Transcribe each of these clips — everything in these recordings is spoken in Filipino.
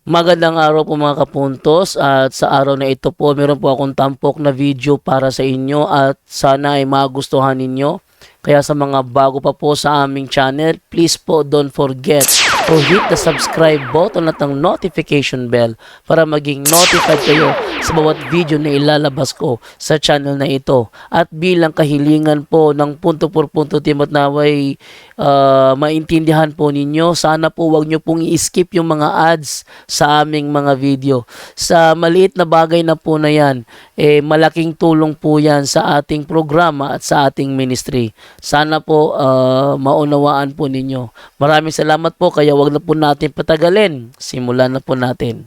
Magandang araw po mga kapuntos, at sa araw na ito po meron po akong tampok na video para sa inyo at sana ay magustuhan ninyo. Kaya sa mga bago pa po sa aming channel, please po don't forget to hit the subscribe button at ang notification bell para maging notified kayo sa bawat video na ilalabas ko sa channel na ito. At bilang kahilingan po ng punto por punto team at naway maintindihan po ninyo, sana po wag nyo pong i-skip yung mga ads sa aming mga video. Sa maliit na bagay na po na yan, malaking tulong po yan sa ating programa at sa ating ministry. Sana po maunawaan po ninyo. Maraming salamat po, kaya wag na po natin patagalin. Simulan na po natin.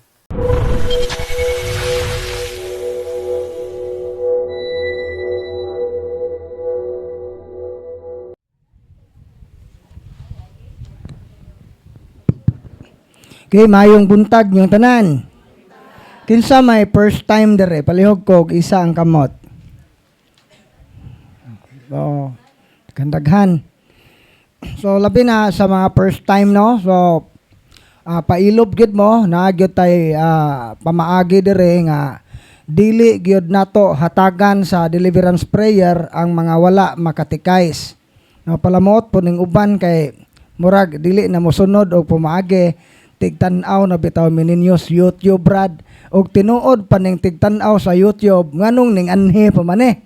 Okay, mayong buntag yung tanan. Kinsa may first time dere, palihog ko isa ang kamot. So, kandaghan. So, labi na sa mga first time, no? So, pailob gid mo, na gyud tay pamaagi dere nga dili gyud nato hatagan sa deliverance prayer ang mga wala makatikais. No, palamot po ning uban kay murag dili na mosunod og pumaagi. Tigtanaw na bitaw mininyos YouTube brad og tinuod pa ning tigtanaw sa YouTube nganong ning anhi pa maneh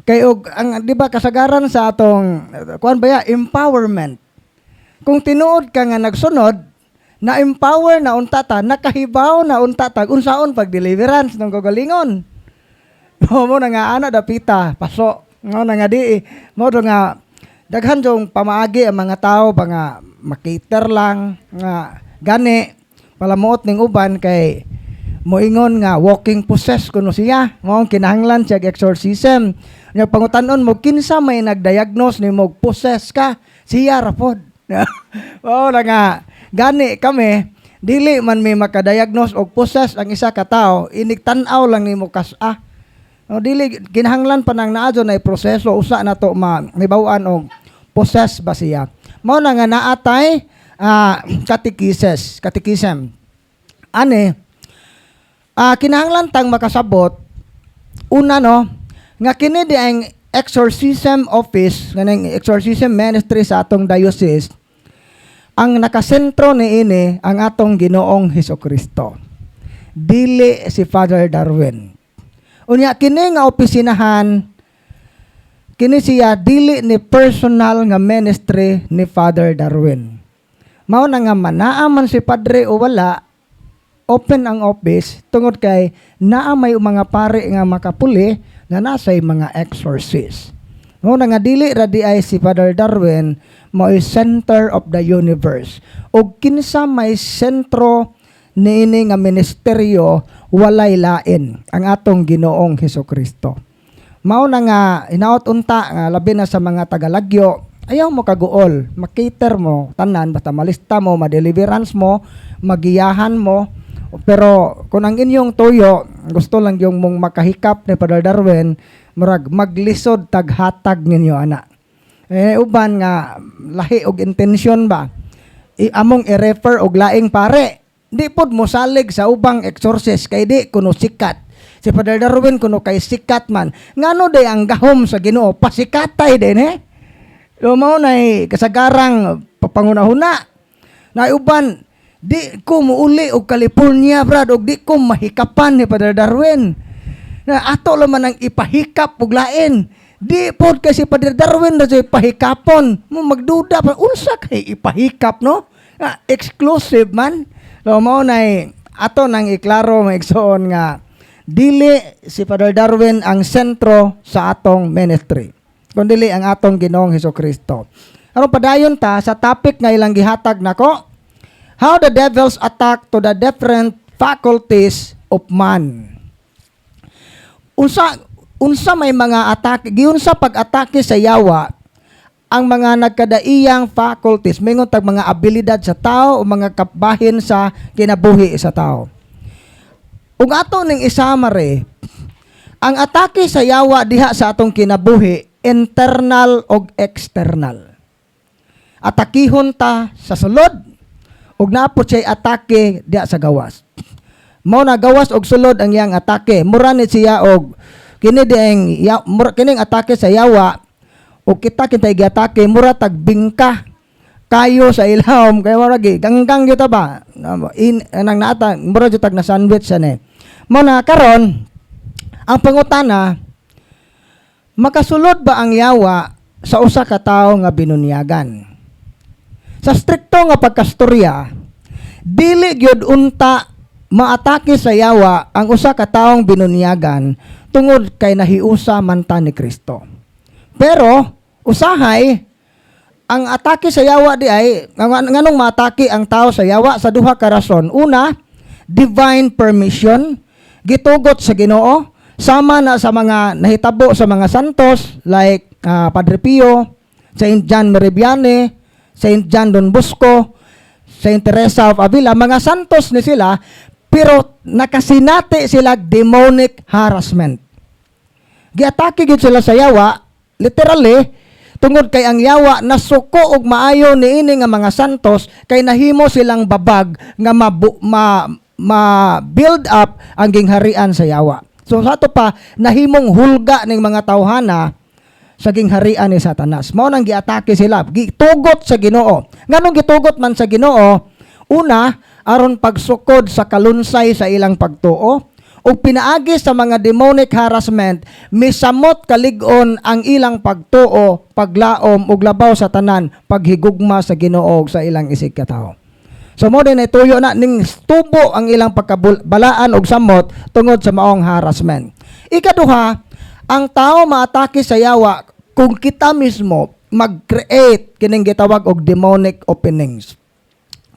kay og ang di ba kasagaran sa atong kuan baya empowerment kung tinuod ka nga nagsunod na empower na untata nakahibaw na untata unsaon pag deliverance ng kagalingon mo na nga ana dapita paso no na nga di mo nga daghan jong pamaagi ang mga tao pa nga makiter lang nga gani palamuot ning uban kay moingon nga walking possess kuno siya mo kinahanglan siya exorcism nya pangutan-on mo kinsa may nagdiagnose ni mo possess ka siya ra pod oh nga gani kami dili man may makadiagnose og possess ang isa ka tawo inig tan-aw lang nimo kas no dili kinahanglan pa nang naadyo na proseso usa na to mahibaw-an og possess ba siya mao na nga naatay catechism. Kinahanglan tang makasabot una no nga kini di ang exorcism office nga exorcism ministry sa atong diocese ang nakasentro niini ang atong Ginoong Hesukristo. Dili si Father Darwin. Unya kini nga opisinahan kini siya dili ni personal nga ministry ni Father Darwin. Mao na nga manaaman si padre o wala, open ang office tungod kay naa may mga pare nga makapuli na nasay mga exorcist. Mao na nga dili ra di ay si Father Darwin mao center of the universe. Og kinsa may sentro niini nga ministeryo walay lain ang atong Ginoong Hesukristo. Mao na nga inaot unta nga labi na sa mga tagalagyo ayaw mo kaguol, makiter mo, tanan, basta malista mo, madeliverance mo, magiyahan mo. Pero kung ang inyong tuyo, gusto lang yung mong makahikap ni Father Darwin, maglisod taghatag ninyo, anak. Uban nga, lahi og intensyon ba? Among i-refer og laing pare. Di pod mo salig sa ubang exorcist, kay di kuno sikat. Si Father Darwin kuno kay sikat man. Ngano day ang gahom sa Ginoo, pasikatay din Lumaw na kasagarang papangunahuna. Na uban, di ko muuli og California, brad, og di ko mahikapan ni Father Darwin. Na ato laman ang ipahikap og lain. Di pod kasi Father Darwin na siya pahikapon. Mo magduda pa, unsa kay ipahikap, no? Exclusive man. Lumaw na ato nang iklaro, maigsoon nga, dili si Father Darwin ang sentro sa atong ministry kundi ang atong Ginoong Hesukristo. Aron padayon ta sa topic nga ilang gihatag nako, how the devils attack to the different faculties of man. Unsa may mga atake, giunsa pag-atake sa yawa ang mga nagkadaiyang faculties, mingon tag mga abilidad sa tao o mga kabahin sa kinabuhi sa tao. Ug ato ning isamare, ang atake sa yawa diha sa atong kinabuhi internal o external. Atakihon ta sa sulod ug naapot siya atake diya sa gawas. Mao na gawas og sulod ang iyang atake. Mura ni siya og kini dieng kining atake sa yawa ug kita kitay giatake mura tag bingka kayo sa ilawom kay mura gi ganggang gyud ba nang naata mura gyud tag na sandwich ani. Mao na karon ang pangutana, makasulod ba ang yawa sa usa ka tawo nga binunyagan? Sa strikto nga pagkastorya, dili gyud unta maatake sa yawa ang usa ka tawong binunyagan tungod kay nahiusa man ta ni Kristo. Pero usahay ang atake sa yawa di ay nganong maatake ang tao sa yawa sa duha ka rason. Una, divine permission, gitugot sa Ginoo, sama na sa mga nahitabo sa mga santos like Padre Pio, Saint John Meribiane, Saint John Don Bosco, Saint Teresa of Avila, mga santos ni sila, pero nakasinati sila demonic harassment. Giatake gid sila sa yawa, literally, tungod kay ang yawa nasuko og maayo niini nga mga santos kay nahimo silang babag nga ma-build up ang gingharian sa yawa. So sa ato pa nahimong hulga ning mga tawhana sa gingharian ni Satanas. Mao nang giatake sila, gitugot sa Ginoo. Nganong gitugot man sa Ginoo? Una, aron pagsukod sa kalunsay sa ilang pagtuo ug pinaagi sa mga demonic harassment, misamot kalig-on ang ilang pagtuo, paglaom ug labaw sa tanan, paghigugma sa Ginoo ug sa ilang isig ka tawo. So mo din ituyo na ning tubo ang ilang pagkabalaan og samot tungod sa maong harassment. Ikaduha, ang tao maatake sa yawa kung kita mismo mag-create kining gitawag og demonic openings.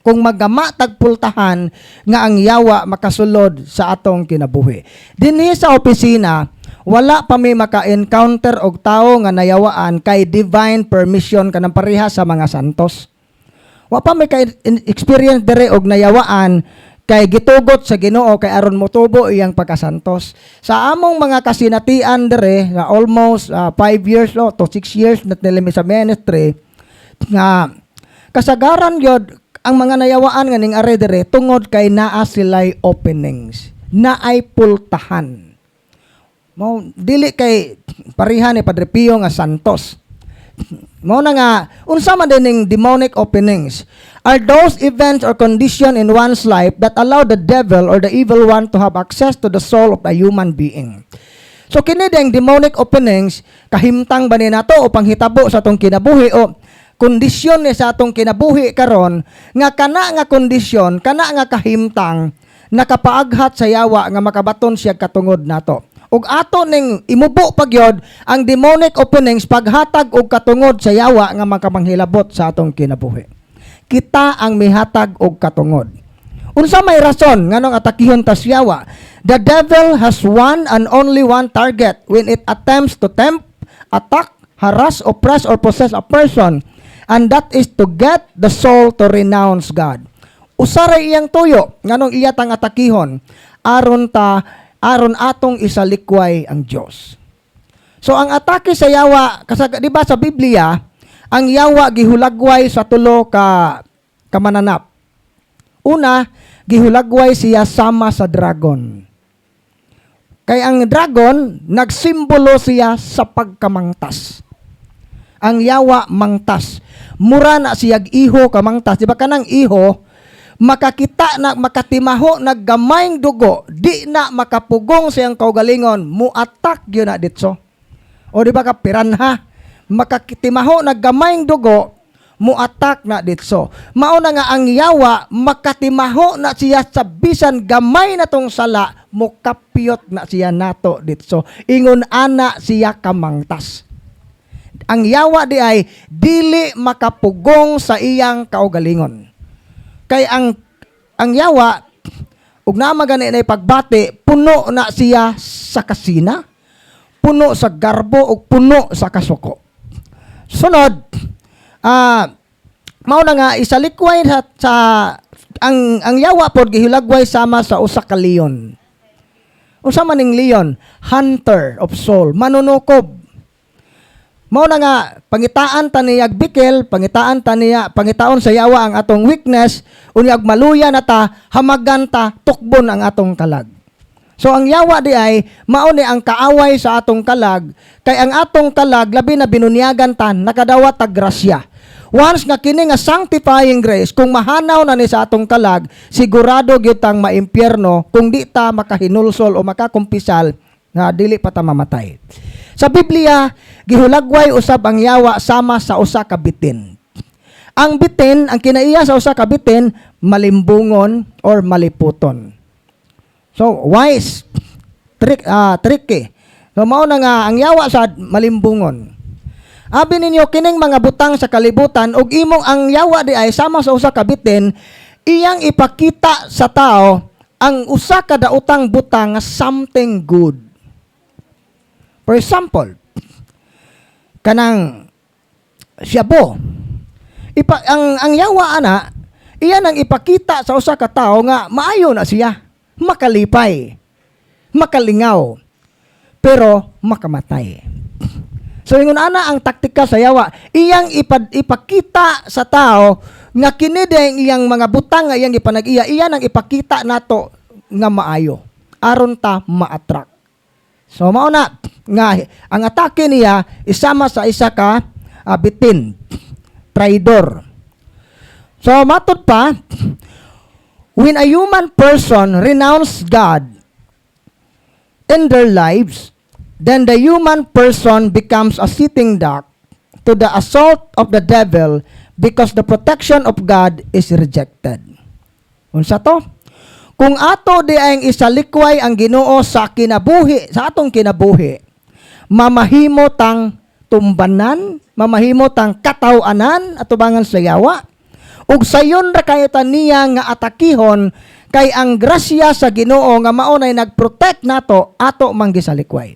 Kung magama tagpultahan nga ang yawa makasulod sa atong kinabuhi. Dinhi sa opisina, wala pa may maka-encounter og tao nga nayawaan kay divine permission kanang pareha sa mga santos. Wa pa may ka-experience dire og nayawaan kay gitugot sa Ginoo kay aron motubo iyang pagkasantos. Sa among mga kasinatian dire nga almost 5 years to 6 years na nilimi sa ministry nga kasagaran gyud ang mga nayawaan nga ning are dire tungod kay naa sila'y openings, naay pultahan. Mo dili kay pareha ni Padre Pio nga santos. Mo na nga unsa man dining demonic openings are those events or condition in one's life that allow the devil or the evil one to have access to the soul of a human being. So kini ding demonic openings kahimtang ba ni nato o panghitabo sa atong kinabuhi o kondisyon ni sa atong kinabuhi karon nga kana nga kondisyon, kana nga kahimtang nakapaaghat sa yawa nga makabaton siya katungod nato. Ug ato ning imubo pagyod ang demonic openings paghatag og katungod sa yawa nga makapanghilabot sa atong kinabuhi. Kita ang mihatag og katungod. Unsa may rason nganong atakihon ta sa yawa? The devil has one and only one target when it attempts to tempt, attack, harass, oppress, or possess a person. And that is to get the soul to renounce God. Usaray iyang tuyo, nganong iya tang atakihon, aron atong isalikway ang Dios. So ang atake sa yawa, di ba sa Biblia, ang yawa gihulagway sa tulo ka mananap. Una, gihulagway siya sama sa dragon. Kay ang dragon, nagsimbolo siya sa pagkamangtas. Ang yawa mangtas. Mura na siyag iho ka mangtas. Di ba kanang iho, makakita na makatimaho naggamayng dugo, di na makapugong siyang kaugalingon, muatak yun na ditso. O di ba ka piranha, makakitimaho naggamayng dugo, muatak na ditso. Mao na nga ang yawa, makatimaho na siya sa bisan gamay na tong sala, mukapyot na siya nato ditso. Ingon ana siya kamangtas. Ang yawa di ay dili makapugong sa iyang kaugalingon. Kay ang yawa ug na magani na pagbati, puno na siya sa kasina, puno sa garbo ug puno sa kasuko. Sunod, mao na nga isalikway sa ang yawa pod gihilagway sama sa usa ka leon. Unsa man ning leon? Hunter of soul, manunukob. Mao na nga pangitaan ta niyag bikel, pangitaon sa yawa ang atong weakness, unyag maluya na ta, hamagan ta, tukbon ang atong kalag. So ang yawa di ay mao ni ang kaaway sa atong kalag, kay ang atong kalag labi na binunyagan ta nakadawat ta grasya. Once nga kini nga sanctifying grace, kung mahanaw na ni sa atong kalag, sigurado gyud tang maimpyerno kung di ta makahinulsol o makakumpisal nga dili pa ta mamatay. Sa Biblia, gihulagway usab ang yawa sama sa usa ka bitin. Ang bitin, ang kinaiya sa usa ka bitin, malimbungon or maliputon. So, wise, tricky. So, mao na nga ang yawa sa malimbungon. Abi ninyo kining mga butang sa kalibutan ug imong ang yawa di ay sama sa usa ka bitin, iyang ipakita sa tao ang usa ka daotang butang nga something good. For example, kanang siyabo. Ang yawa ana, iyan ang ipakita sa usa ka tawo nga maayo na siya, makalipay, makalingaw, pero makamatay. So ingon ana ang taktika sa yawa, iyang ipakita sa tao nga kini dayang iyang mga butang nga iyang ipanag-iya, iyan ang ipakita nato nga maayo aron ta ma-attract. So mao na nga ang atake niya isama sa isa ka bitin, traidor. So matud pa, when a human person renounce God in their lives, then the human person becomes a sitting duck to the assault of the devil because the protection of God is rejected. Unsa to? Kung ato di ang isalikway ang Ginoo sa kinabuhi, sa atong kinabuhi, mamahimo tang tumbanan, mamahimo tang kataw-anan atubangan sa yawa, ug sayon ra kayatan niya nga atakihon kay ang grasya sa Ginoo nga mao nay nagprotect nato ato manggisalikway.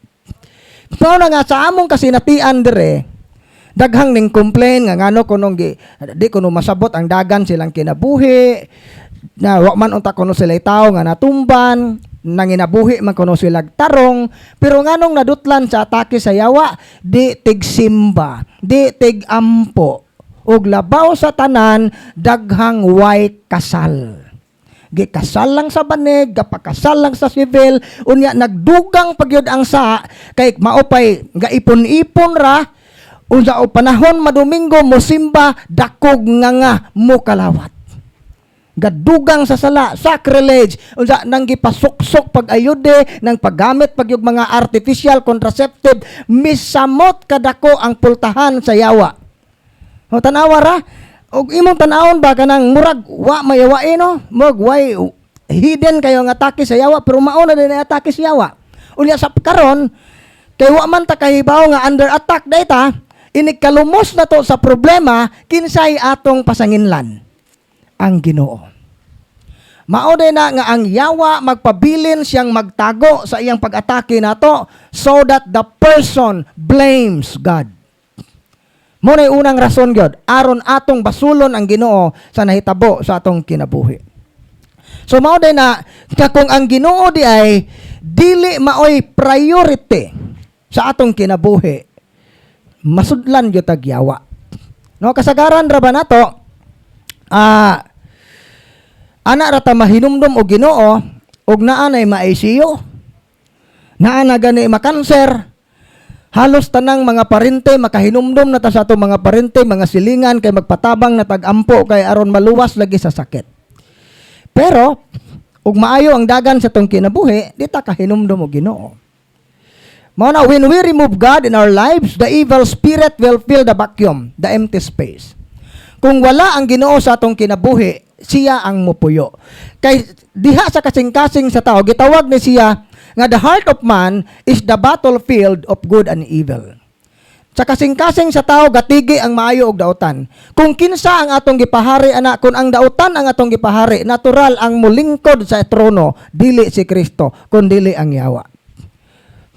So na nga sa among kasinatian dire, daghang ning complain nga ngano kunong di kuno masabot ang dagan silang kinabuhi, na wa man unta kuno sila tawo nga natumban, nanginabuhi man kuno sila tarong, pero nganong nadutlan sa atake sa yawa, di tigsimba, di tigampo, ug labaw sa tanan daghang way kasal. Gikasal lang sa banig, gapakasal lang sa civil, unya nagdugang pagyud ang sa kay maopay gaipon-ipon ra, unsa o panahon madomingo mo simba dakog nga mo kalawat. Gadugang sa sala, sacrilege, unsa nang gipasuksok pag-ayude nang paggamit pagyud mga artificial contraceptive, misamot kadako ang pultahan sa yawa. O tanawa ra, og imong tanawon ba kanang murag wa mayawain no, murag way hidden kayo nga atake sa yawa, pero mao na din ang atake sa yawa. Unya sa karon kay wa man ta kahibaw nga under attack data, inikalumos na to sa problema kinsay atong pasanginlan ang Ginoo. Mao din na nga ang yawa magpabilin siyang magtago sa iyang pag-atake nato so that the person blames God. Mo na unang rason gyud aron atong basulon ang Ginoo sa nahitabo sa atong kinabuhi. So mao din na kung ang Ginoo di ay dili maoy priority sa atong kinabuhi, masudlan gyud tag yawa. No kasagaran ra ba nato ana ra ta mahinumdum og Ginoo og naa nay ma-ICU, naa na gani makanser. Halos tanang mga parente makahinumdum na ta sa atong mga parente, mga silingan kay magpatabang na tag-ampo kay aron maluwas lagi sa sakit. Pero ug maayo ang dagan sa tong kinabuhi, di ta kahinumdum og Ginoo. Mao na when we remove God in our lives, the evil spirit will fill the vacuum, the empty space. Kung wala ang Ginoo sa atong kinabuhi, siya ang mupuyo. Kay diha sa kasing-kasing sa tao, gitawag ni siya nga the heart of man is the battlefield of good and evil. Sa kasing-kasing sa tao gatigi ang maayo og daotan. Kung kinsa ang atong gipahari ana, kun ang daotan ang atong gipahari, natural ang mulingkod sa trono, dili si Kristo, kun dili ang yawa.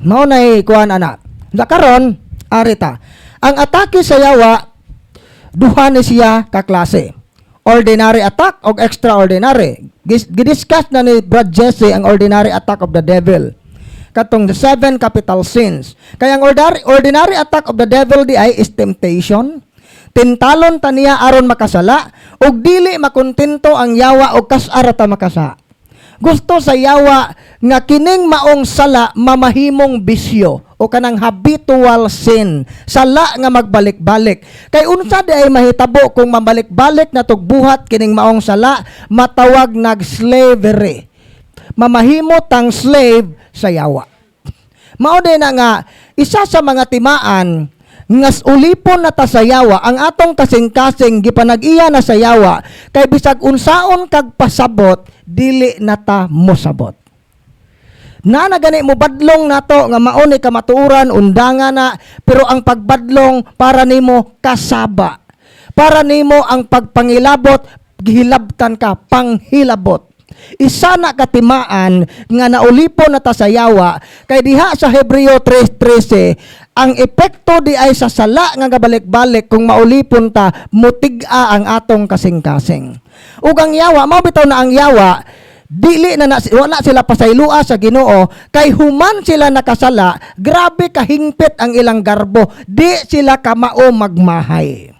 Mao nay kuan ana. Sa karon arita, ang atake sa yawa duha ni siya ka klase. Ordinary attack o extraordinary. Gidiscuss na ni Brad Jesse ang ordinary attack of the devil. katong the 7 capital sins. Kaya ang ordinary attack of the devil di ay is temptation. Tintalon ta niya aron makasala ug dili makontento ang yawa og kasara ta makasa. Gusto sa yawa nga kining maong sala mamahimong bisyo o kanang habitual sin. Sala nga magbalik-balik. Kay unsa di ay mahitabo kung mabalik-balik na tugbuhat kining maong sala, matawag nag-slavery. Mamahimot ang slave sa yawa. Mao din na nga isa sa mga timaan ngas ulipon na ta sa yawa ang atong kasing-kasing gipanag-iya na sa yawa kay bisag unsaon kag pasabot dili na ta mosabot. Na gani mo badlong nato nga mao ni kamatuoran undanga na pero ang pagbadlong para nimo kasaba. Para nimo ang pagpangilabot gihilabtan ka panghilabot. Isa na katimaan nga naulipon na ta sa yawa kay diha sa Hebreo 3:13 ang epekto di ay sa sala nga gabalik-balik kung maulipon ta mutig-a ang atong kasing-kasing. Ug ang yawa mao bitaw na ang yawa dili na wala sila pasaylua sa Ginoo kay human sila nakasala grabe kahingpit ang ilang garbo di sila kamao magmahay.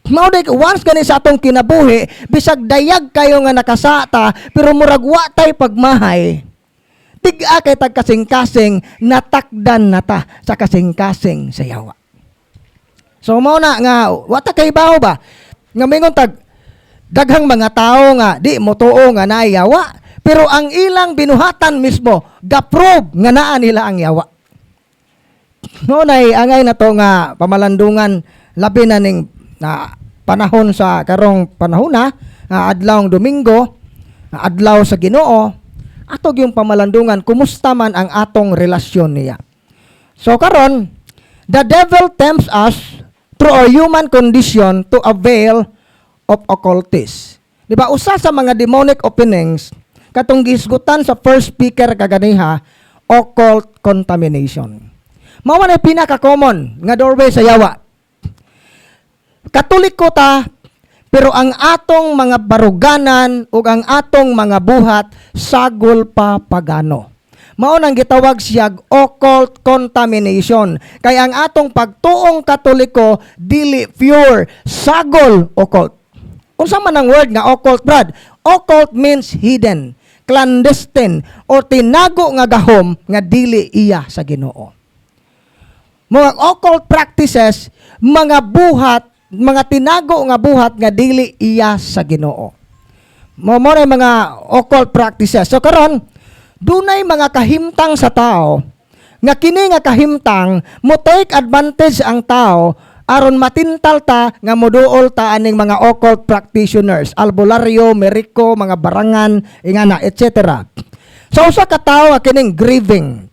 Mao day once gani sa atong kinabuhi bisag dayag kayo nga nakasata pero murag wa tay pagmahay. Tiga kay tag kasing-kasing natakdan nata sa kasing-kasing sa yawa. So mao na nga wa ta kay bawo ba nga mingon tag daghang mga tao nga di mo tuo nga naay yawa pero ang ilang binuhatan mismo ga-prove nga naa nila ang yawa. No nay angay na to nga pamalandungan labi na ning na panahon sa karong panahon na adlawng Domingo, adlaw sa Ginoo, atog yung pamalandungan kumusta man ang atong relasyon niya. So karon, the devil tempts us through our human condition to avail of occultists. Di ba usa sa mga demonic openings katong gisgutan sa first speaker kaganiha, occult contamination. Mao man ay pinaka-common nga doorway sa yawa. Katoliko ta, pero ang atong mga baruganan o ang atong mga buhat, sagol pa pagano. Mao nang gitawag siyag occult contamination. Kaya ang atong pagtuong Katoliko, dili pure, sagol occult. Unsa man ang word nga occult, Brad? Occult means hidden, clandestine, o tinago nga gahom nga dili iya sa Ginoo. Mga occult practices, mga buhat, mga tinago nga buhat nga dili iya sa Ginoo. Mo na mga occult practices. So karon, dunay mga kahimtang sa tao nga kini nga kahimtang mo take advantage ang tao aron matintal ta nga moduol ta aning mga occult practitioners, albularyo, meriko, mga barangan, ingana, etc. So usa ka tawo nga kining grieving.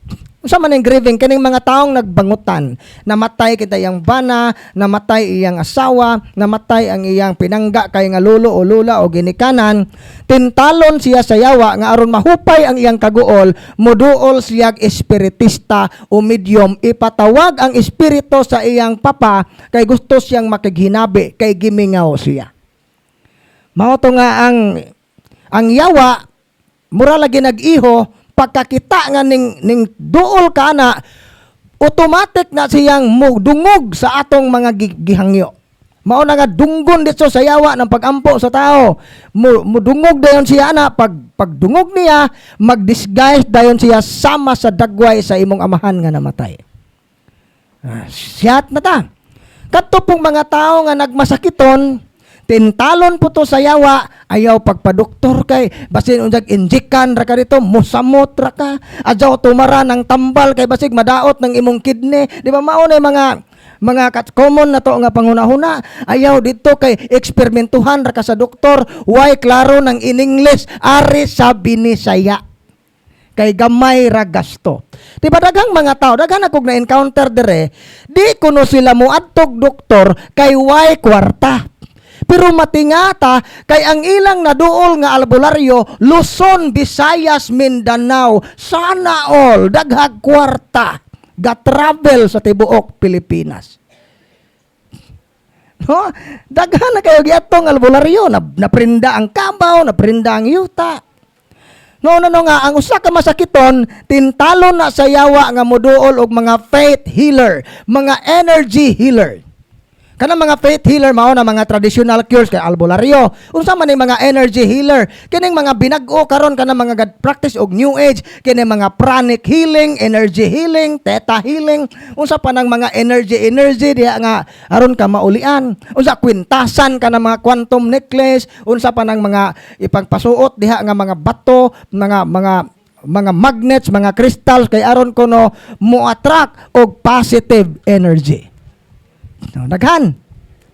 Unsa man ang grieving kining mga taong nagbangutan, namatay kita iyang bana, namatay iyang asawa, namatay ang iyang pinangga kay nga lolo o lula o ginikanan, tintalon siya sa yawa nga aron mahupay ang iyang kaguol, moduol siyag espiritista o medium, ipatawag ang espiritu sa iyang papa kay gusto siyang makighinabi kay gimingaw siya. Mao to nga ang yawa mura lagi nag-iho pagkakita nga ning duol ka na, automatic na siyang dungog sa atong mga gihangyo. Mao na nga dunggon dito sa yawa ng pagampo sa tao. Mudungog dayon siya na pagdungog niya, mag-disguise dayon siya sama sa dagway sa imong amahan nga namatay. Siyat na ta. Kadto pong mga tao nga nagmasakiton, tintalon po to sa yawa, ayaw pagpadoktor kay basin unjag injikan ra ka dito, musamot ra ka, adyaw tumara ng tambal kay basig madaot ng imong kidney. Di ba mao na mga common na to nga panghunahuna, ayaw dito kay eksperimentuhan ra ka sa doktor, why klaro ng in English, ari sa binisaya. Kay gamay ra gasto. Di ba daghang mga tao, daghang akong na-encounter dire, di kuno sila moadtog doktor kay why kwarta. Pero matingata kay ang ilang naduol nga albularyo, Luzon, Visayas, Mindanao, sana all daghag kwarta ga-travel sa tibuok Pilipinas. No? Daghan na kayo giatong albularyo, naprinda ang kabaw, naprinda ang yuta. No nga ang usa ka masakiton tintalon na sa yawa nga moduol og mga faith healer, mga energy healer. Kanang mga faith healer mao na mga traditional cures kay albularyo. Unsa man ni mga energy healer? Kining mga binag-o karon kanang mga God practice og new age, kining mga pranic healing, energy healing, theta healing. Unsa pa nang mga energy diha nga aron ka maulian. Unsa kwintasan kanang mga quantum necklace, unsa pa nang mga ipagpasuot diha nga mga bato, mga magnets, mga crystals kay aron kono mo attract og positive energy. No, daghan.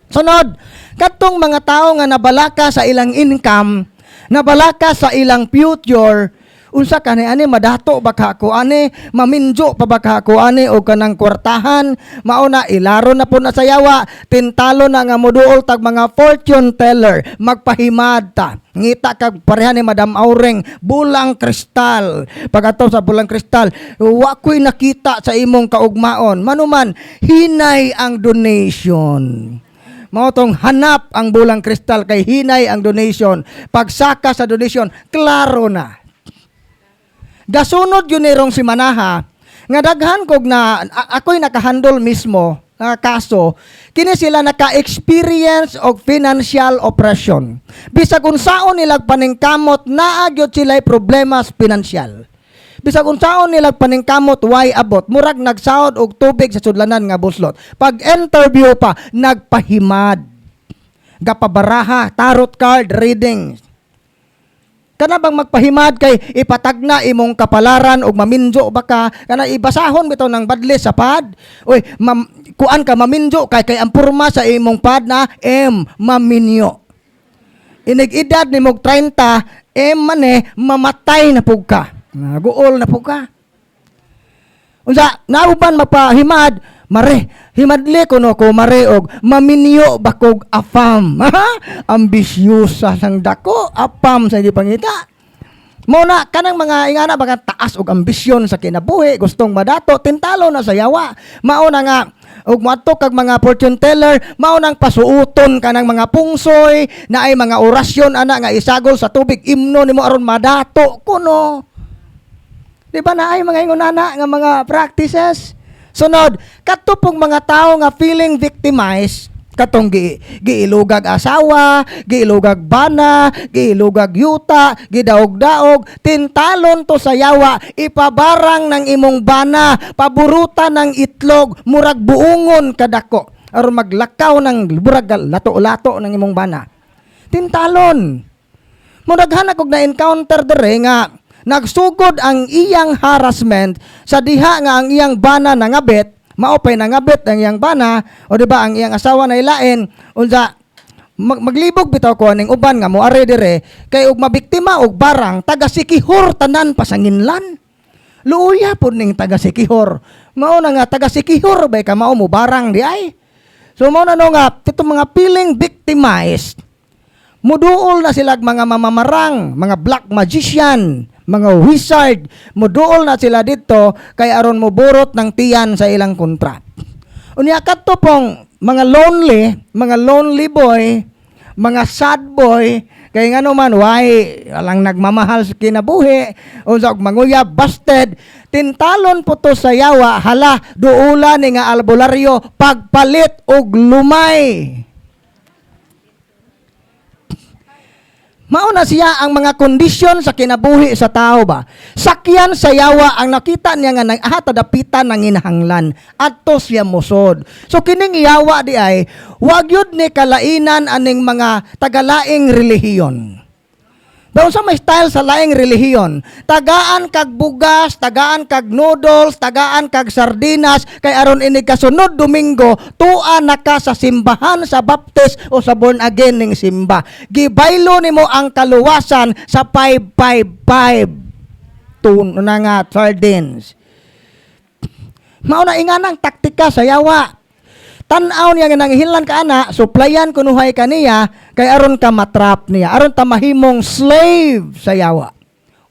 Sunod, katong mga tao nga nabalaka sa ilang income, nabalaka sa ilang future, unsa kani ani madato ba ka ako ani, maminjo pa ba ka ako ani og kanang kwartahan, mao na ilaro na po na sa yawa, tintalo na nga moduol tag mga fortune teller, magpahimad ta. Ngita kag pareha ni Madam Aureng, bulang kristal. Pagataw sa bulang kristal, wa ko'y nakita sa imong kaugmaon. Manuman, hinay ang donation. Mao tong hanap ang bulang kristal kay hinay ang donation. Pagsaka sa donation, klaro na. Gasunod yun nirong si Manaha, nga daghan kog na ako'y nakahandle mismo kaso, kini sila naka-experience og financial oppression. Bisag unsaon nilag paningkamot naa gyud sila problema financial. Bisag unsaon nilag paningkamot why abot, murag nagsahod og tubig sa sudlanan nga buslot. Pag interview pa nagpahimad. Gapabaraha, tarot card reading. Kana bang magpahimad kay ipatagna imong kapalaran og maminjo baka kana ibasahon bitaw ng badle sa pad. Oy, kuan ka maminjo kay ang purma sa imong pad na maminyo. Inig edad nimog 30 maneh mamatay na pug ka. Naguol na pug ka. Unsa nauban magpahimad mare himadli kuno ko mare og maminyo bakog afam. Ambisyosa sang dako afam sa di pangita. Mo na kanang mga ingana baka taas og ambisyon sa kinabuhi, gustong madato tintalo na sa yawa. Mao na nga og moadto kag mga fortune teller, mao nang pasuuton kanang mga pungsoy na ay mga orasyon ana nga isagol sa tubig imno nimo aron madato kuno. Di ba na ay mga ingonana nga mga practices? Sunod, katupong mga tao nga feeling victimized, katong giilugag asawa, giilugag bana, giilugag yuta, gidaog-daog, tintalon to sa yawa, ipabarang ng imong bana, paburutan ng itlog, murag buungon kadako, aron maglakaw ng murag lato-lato ng imong bana. Tintalon. Muraghan ako na-encounter dere nga, nagsugod ang iyang harassment sa diha nga ang iyang bana nangabit, maopay nangabit ang iyang bana, o di ba ang iyang asawa na ilain, unsa maglibog bitaw ko aning uban nga moare dire kay og mabiktima og barang taga Sikihor tanan pasanginlan. Luuya pud ning taga Sikihor. Mao na nga taga Sikihor bay ka mao mo barang di ay. So mao na no nga titong mga feeling victimized. Muduol na sila mga mamamarang, mga black magician, mga wizard, muduol na sila dito kay aron moburot ng tiyan sa ilang kontra. Unya kadto pong mga lonely boy, mga sad boy, kay ngano man why alang nagmamahal sa kinabuhi, unsa og manguya busted, tintalon po to sa yawa, hala duula ni nga albularyo pagpalit og lumay. Mauna siya ang mga kondisyon sa kinabuhi sa tao ba. Sakyan sa yawa ang nakita niya nga tadapitan ng inahanglan. Adto siya musod. So kining yawa di ay, wag yun ni kalainan aning mga tagalaing relihiyon. Daw sa may style sa laing relihiyon, tagaan kag bugas, tagaan kag noodles, tagaan kag sardinas, kay aron ini kasunod Domingo, tua na ka sa simbahan sa baptist o sa born again ning simba. Gibaylo nimo ang kaluwasan sa 555 tun na nga sardines. Mao na inganang taktika sa yawa. Tan-aw niya nga nanghilan ka ana, suplayan kunuhay kaniya kay aron ka matrap niya, aron ta mahimong slave sa yawa.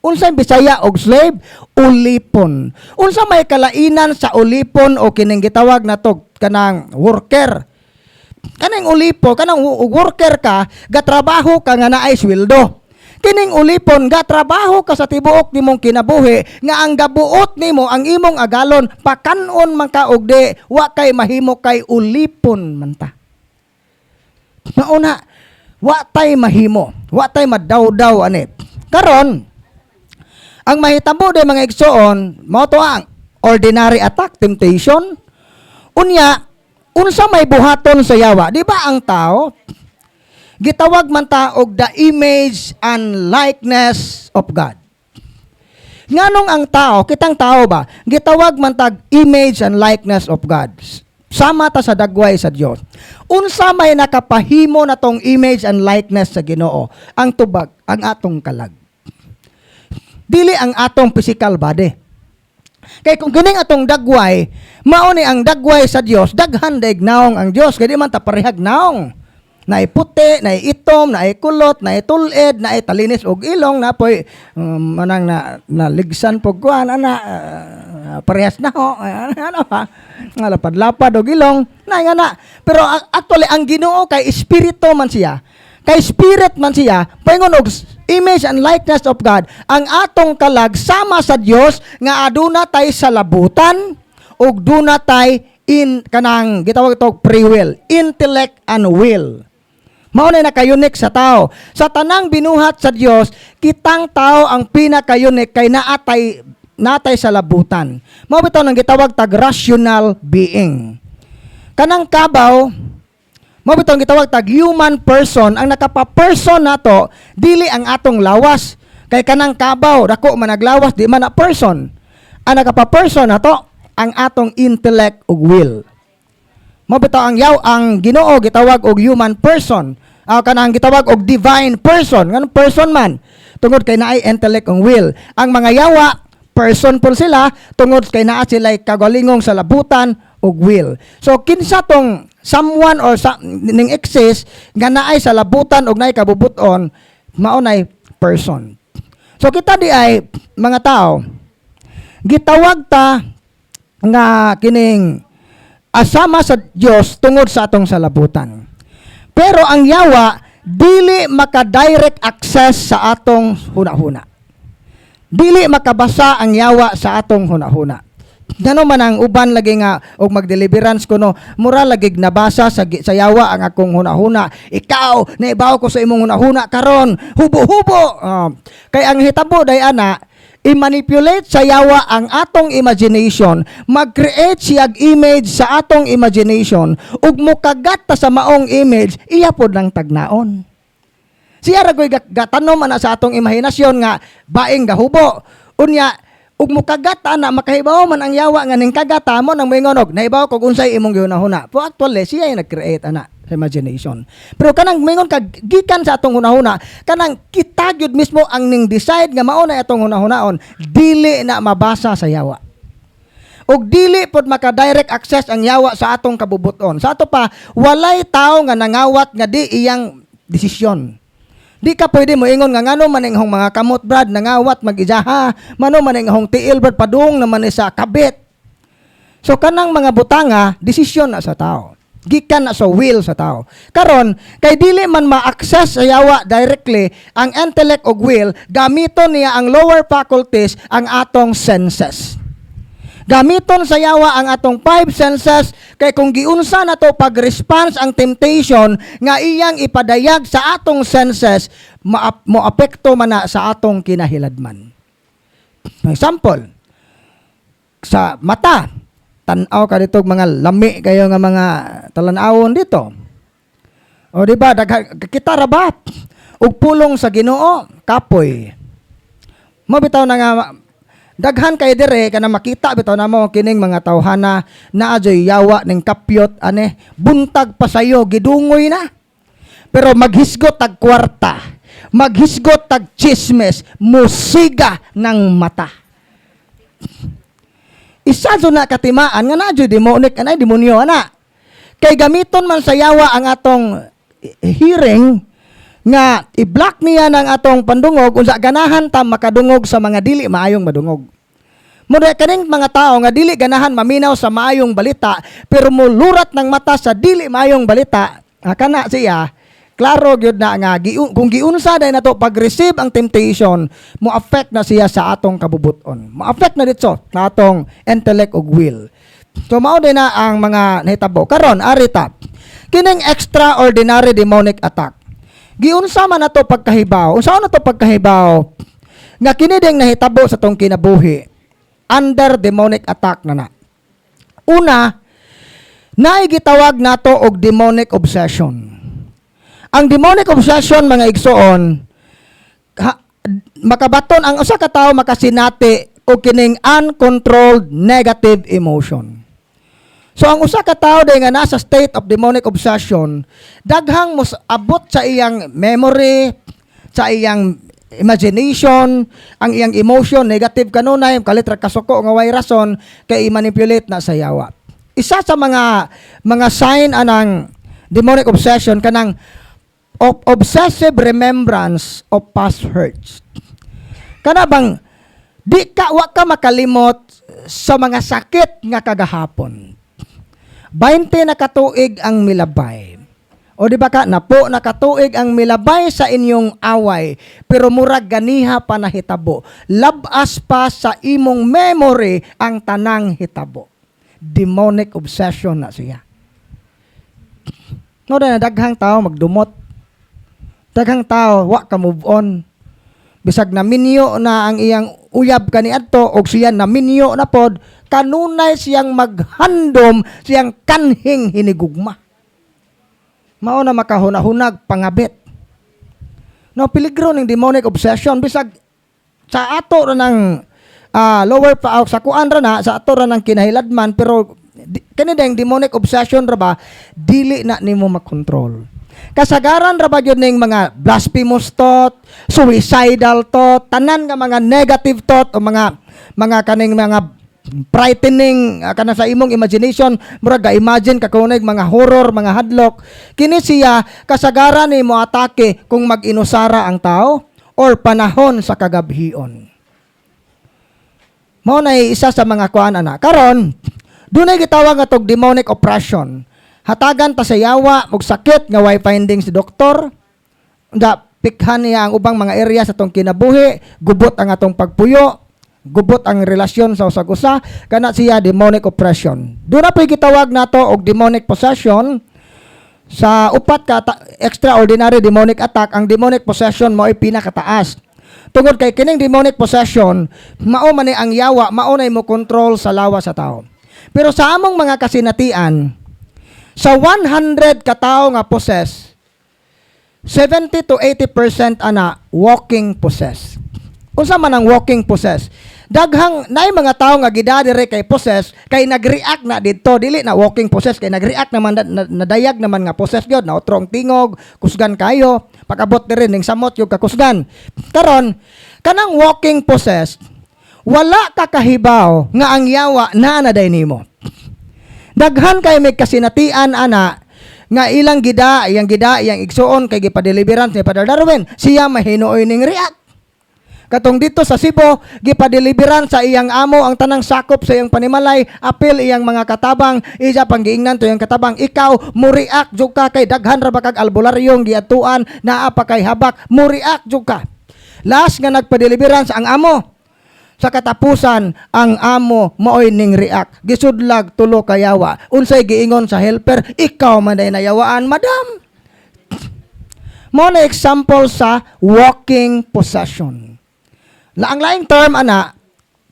Unsay Bisaya og slave? Ulipon. Unsa may kalainan sa ulipon o kining gitawag nato kanang worker? Kanang ulipo, kanang worker ka, gatrabaho ka nga naay sweldo. Kining ulipon ga trabaho ka sa tibuok nimong kinabuhi nga ang gabuot nimo ang imong agalon pakanon man ka og di wa kay mahimo kay ulipon man ta. Mauna wa tay mahimo, wa tay madawdaw ani. Karon ang mahitabo de mga igsoon mao to ang ordinary attack temptation. Unya unsa may buhaton sa yawa? Di ba ang tao gitawag man ta og the image and likeness of God. Nganong ang tao, kitang tao ba, gitawag man tag image and likeness of God. Sama ta sa dagway sa Dios. Unsa may nakapahimo na tong image and likeness sa Ginoo? Ang tubag, ang atong kalag. Dili ang atong physical body. Kay kung gining atong dagway, mao ni ang dagway sa Dios, daghan daig naong ang Dios, kay di man ta parehag naong. Naay puti, naay itom, naay kulot, naay tulid, naay talinis og ilong, napoy manang na ligsan pog kuan parehas na ho, ano ha, nga lapad-lapad og ilong, naay nga na. Pero actually ang Ginoo kay espiritu man siya. Kay spirit man siya, paingon og image and likeness of God. Ang atong kalag sama sa Dios nga aduna tay sa labutan ug duna tay in kanang gitawag ito free will, intellect and will. Mao na naka-unique sa tao. Sa tanang binuhat sa Dios, kitang tao ang pinaka-unique kay natay sa labutan. Mao bitaw nang gitawag tag rational being. Kanang kabaw, mao bitaw gitawag tag human person. Ang nakapa-person nato dili ang atong lawas. Kay kanang kabaw dako man naglawas di man na person. Ang nakapa-person nato ang atong intellect ug will. Mao bitaw ang Ginoo gitawag og human person. Kanang gitawag og divine person. Nganong person man? Tungod kay naay intellect ug will. Ang mga yawa person po sila tungod kay naa sila kagalingong sa labutan ug will. So kinsa tong someone or ning exist nga naay sa labutan ug naay kabubuton mao nay person. So kita di ay mga tao gitawag ta nga kining asama sa Dios tungod sa atong salabutan. Pero ang yawa dili maka-direct access sa atong hunahuna. Dili makabasa ang yawa sa atong hunahuna. Ngano man ang uban lagi nga og magdeliverance kuno, mura lagi nabasa sa yawa ang akong hunahuna. Ikaw naibaw ko sa imong hunahuna karon, hubo-hubo. Kay ang hitabo day ana i-manipulate sa yawa ang atong imagination, mag-create siyag image sa atong imagination, ug mukagat ta sa maong image, iya pod lang tagnaon. Siya ragoy gatanom ana sa atong imahinasyon nga baing gahubo. Unya, ug mukagat ana makahibaw man ang yawa nga ning kagata mo nang moingon og nahibaw kog unsay imong gihunahuna. Po actually siya yung nag-create ana sa imagination. Pero kanang moingon kag gikan sa atong hunahuna, kanang kita gyud mismo ang ning decide nga mao na atong hunahunaon, dili na mabasa sa yawa. Og dili pod maka-direct access ang yawa sa atong kabubuton. Sa ato pa walay tawo nga nangawat nga di iyang desisyon. Di ka pwede mo ingon nga ngano man ang mga kamot brad nangawat mag-ijaha, mano man ang tiil brad padung naman sa kabit. So kanang mga butanga desisyon na sa tao. Gikan na sa will sa tao. Karon kay dili man ma-access sa yawa directly ang intellect ug will, gamiton niya ang lower faculties, ang atong senses. Gamiton sa yawa ang atong 5 senses kay kung giunsa na to pag-response ang temptation nga iyang ipadayag sa atong senses, moapekto man na sa atong kinahiladman. Example, sa mata, tanaw ka dito mga lami kayo nga mga talanawon dito. O di ba kita rabat ug pulong sa Ginoo kapoy. Mabitaw na nga daghan kay dire kana makita bitaw namo kining mga tawhana na ajoy yawa ning kapyot ane buntag pa sayo gidungoy na. Pero maghisgot tag kwarta, maghisgot tag chismes, musiga ng mata. Isa na katimaan nga na demonic anay demonyo ana. Kay gamiton man sa yawa ang atong hearing nga i-block niya ng atong pandungog unsa ganahan ta makadungog sa mga dili maayong madungog. Mura kaning mga tao nga dili ganahan maminaw sa maayong balita pero mulurat ng mata sa dili maayong balita, kana siya klaro gyud na nga kung giunsa day nato pag-receive ang temptation, mo affect na siya sa atong kabubuton. Mo affect na dito na atong intellect ug will. So mao din na ang mga nahitabo. Karon arita. Kining extraordinary demonic attack. Giunsa man nato pagkahibaw? Unsa na to pagkahibaw? Nga kini ding nahitabo sa tong kinabuhi under demonic attack na. Una, naigitawag nato og demonic obsession. Ang demonic obsession, mga igsoon, makabaton ang usa ka tawo makasinati o kining uncontrolled negative emotion. So ang usa ka tawo day nga nasa state of demonic obsession, daghang mos abot sa iyang memory, sa iyang imagination, ang iyang emotion negative kanunay, kalitra kasuko nga way rason kay i-manipulate na sa yawa. Isa sa mga sign anang demonic obsession kanang obsessive remembrance of past hurts. Kana bang wa ka makalimot sa mga sakit nga kagahapon. 20 na katuig ang milabay. O di ba ka, napo na katuig ang milabay sa inyong away, pero murag ganiha pa na hitabo. Labas pa sa imong memory ang tanang hitabo. Demonic obsession na siya. No, na daghang tao magdumot. Daghang tao, wa ka move on. Bisag na minyo na ang iyang uyab kaniadto og siya na minyo na pod, kanunay siyang maghandom, siyang kanhing hinigugma. Mao na makahunahunag pangabit. No, peligro ng demonic obsession bisag sa ato ra ng lower pa sa kuan ra na sa ato ra ng kinahiladman, pero kani ding demonic obsession ra ba dili na nimo makontrol. Kasagaran ra ba gyud ning mga blasphemous thought, suicidal thought, tanan nga mga negative thought o mga kaning mga frightening kana sa imong imagination, murag ga-imagine ka kunig mga horror, mga hadlok. Kini siya kasagaran ni mo atake kung mag-inusara ang tao or panahon sa kagabhion. Mao na isa sa mga kuan ana. Karon, dunay gitawag nga tog demonic oppression. Hatagan ta sa yawa og sakit nga way finding si doktor. Da pikhan niya ang ubang mga area sa tong kinabuhi, gubot ang atong pagpuyo, gubot ang relasyon sa usag-usa, kana siya demonic oppression. Doon na po'y gitawag nato og demonic possession. Sa upat ka extraordinary demonic attack, ang demonic possession mo ay pinakataas. Tungod kay kining demonic possession, mao man ni ang yawa, mao na mo control sa lawas sa tao. Pero sa among mga kasinatian, sa 100 ka tawo nga possess, 70 to 80% ana walking possess. Unsa man ang walking possess? Daghang naay mga tawo nga gidadire kay possess kay nagreact na didto, dili na walking possess kay nagreact naman nadayag naman nga possess gyud na utrong tingog, kusgan kayo, pakabot diri ning samot yung kakusgan. Karon kanang walking possess, wala ka kahibaw nga ang yawa naa na day nimo. Daghan kay may kasinatian ana nga iyang iyang igsuon kay gipadeliveran ni Father Darwin, siya mahinuoy ning react. Katong dito sa Cebu, gipadeliveran sa iyang amo ang tanang sakop sa iyang panimalay, apil iyang mga katabang, isa pang giingnan to iyang katabang, ikaw mo react jud ka kay daghan ra ba kag albularyong giatuan naa pa kay habak, mo react jud ka. Last nga nagpadeliveran sa ang amo. Sa katapusan, ang amo maoy ning react. Gisudlag tulo kayawa. Unsay giingon sa helper, ikaw man day nayawaan, madam. Mo na example sa walking possession. Ang laing term ana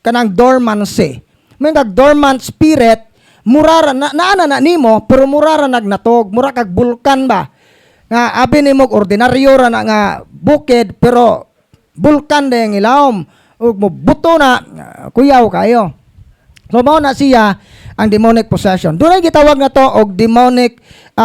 kanang dormancy. May dormant spirit, murara na nimo pero murara nagnatog, mura kag bulkan ba. Nga abi nimo ordinaryo ra na nga bukid pero bulkan dayang ilawom. O buto na kuyaw kayo. So mao na siya ang demonic possession. Doon ay gitawag na to og demonic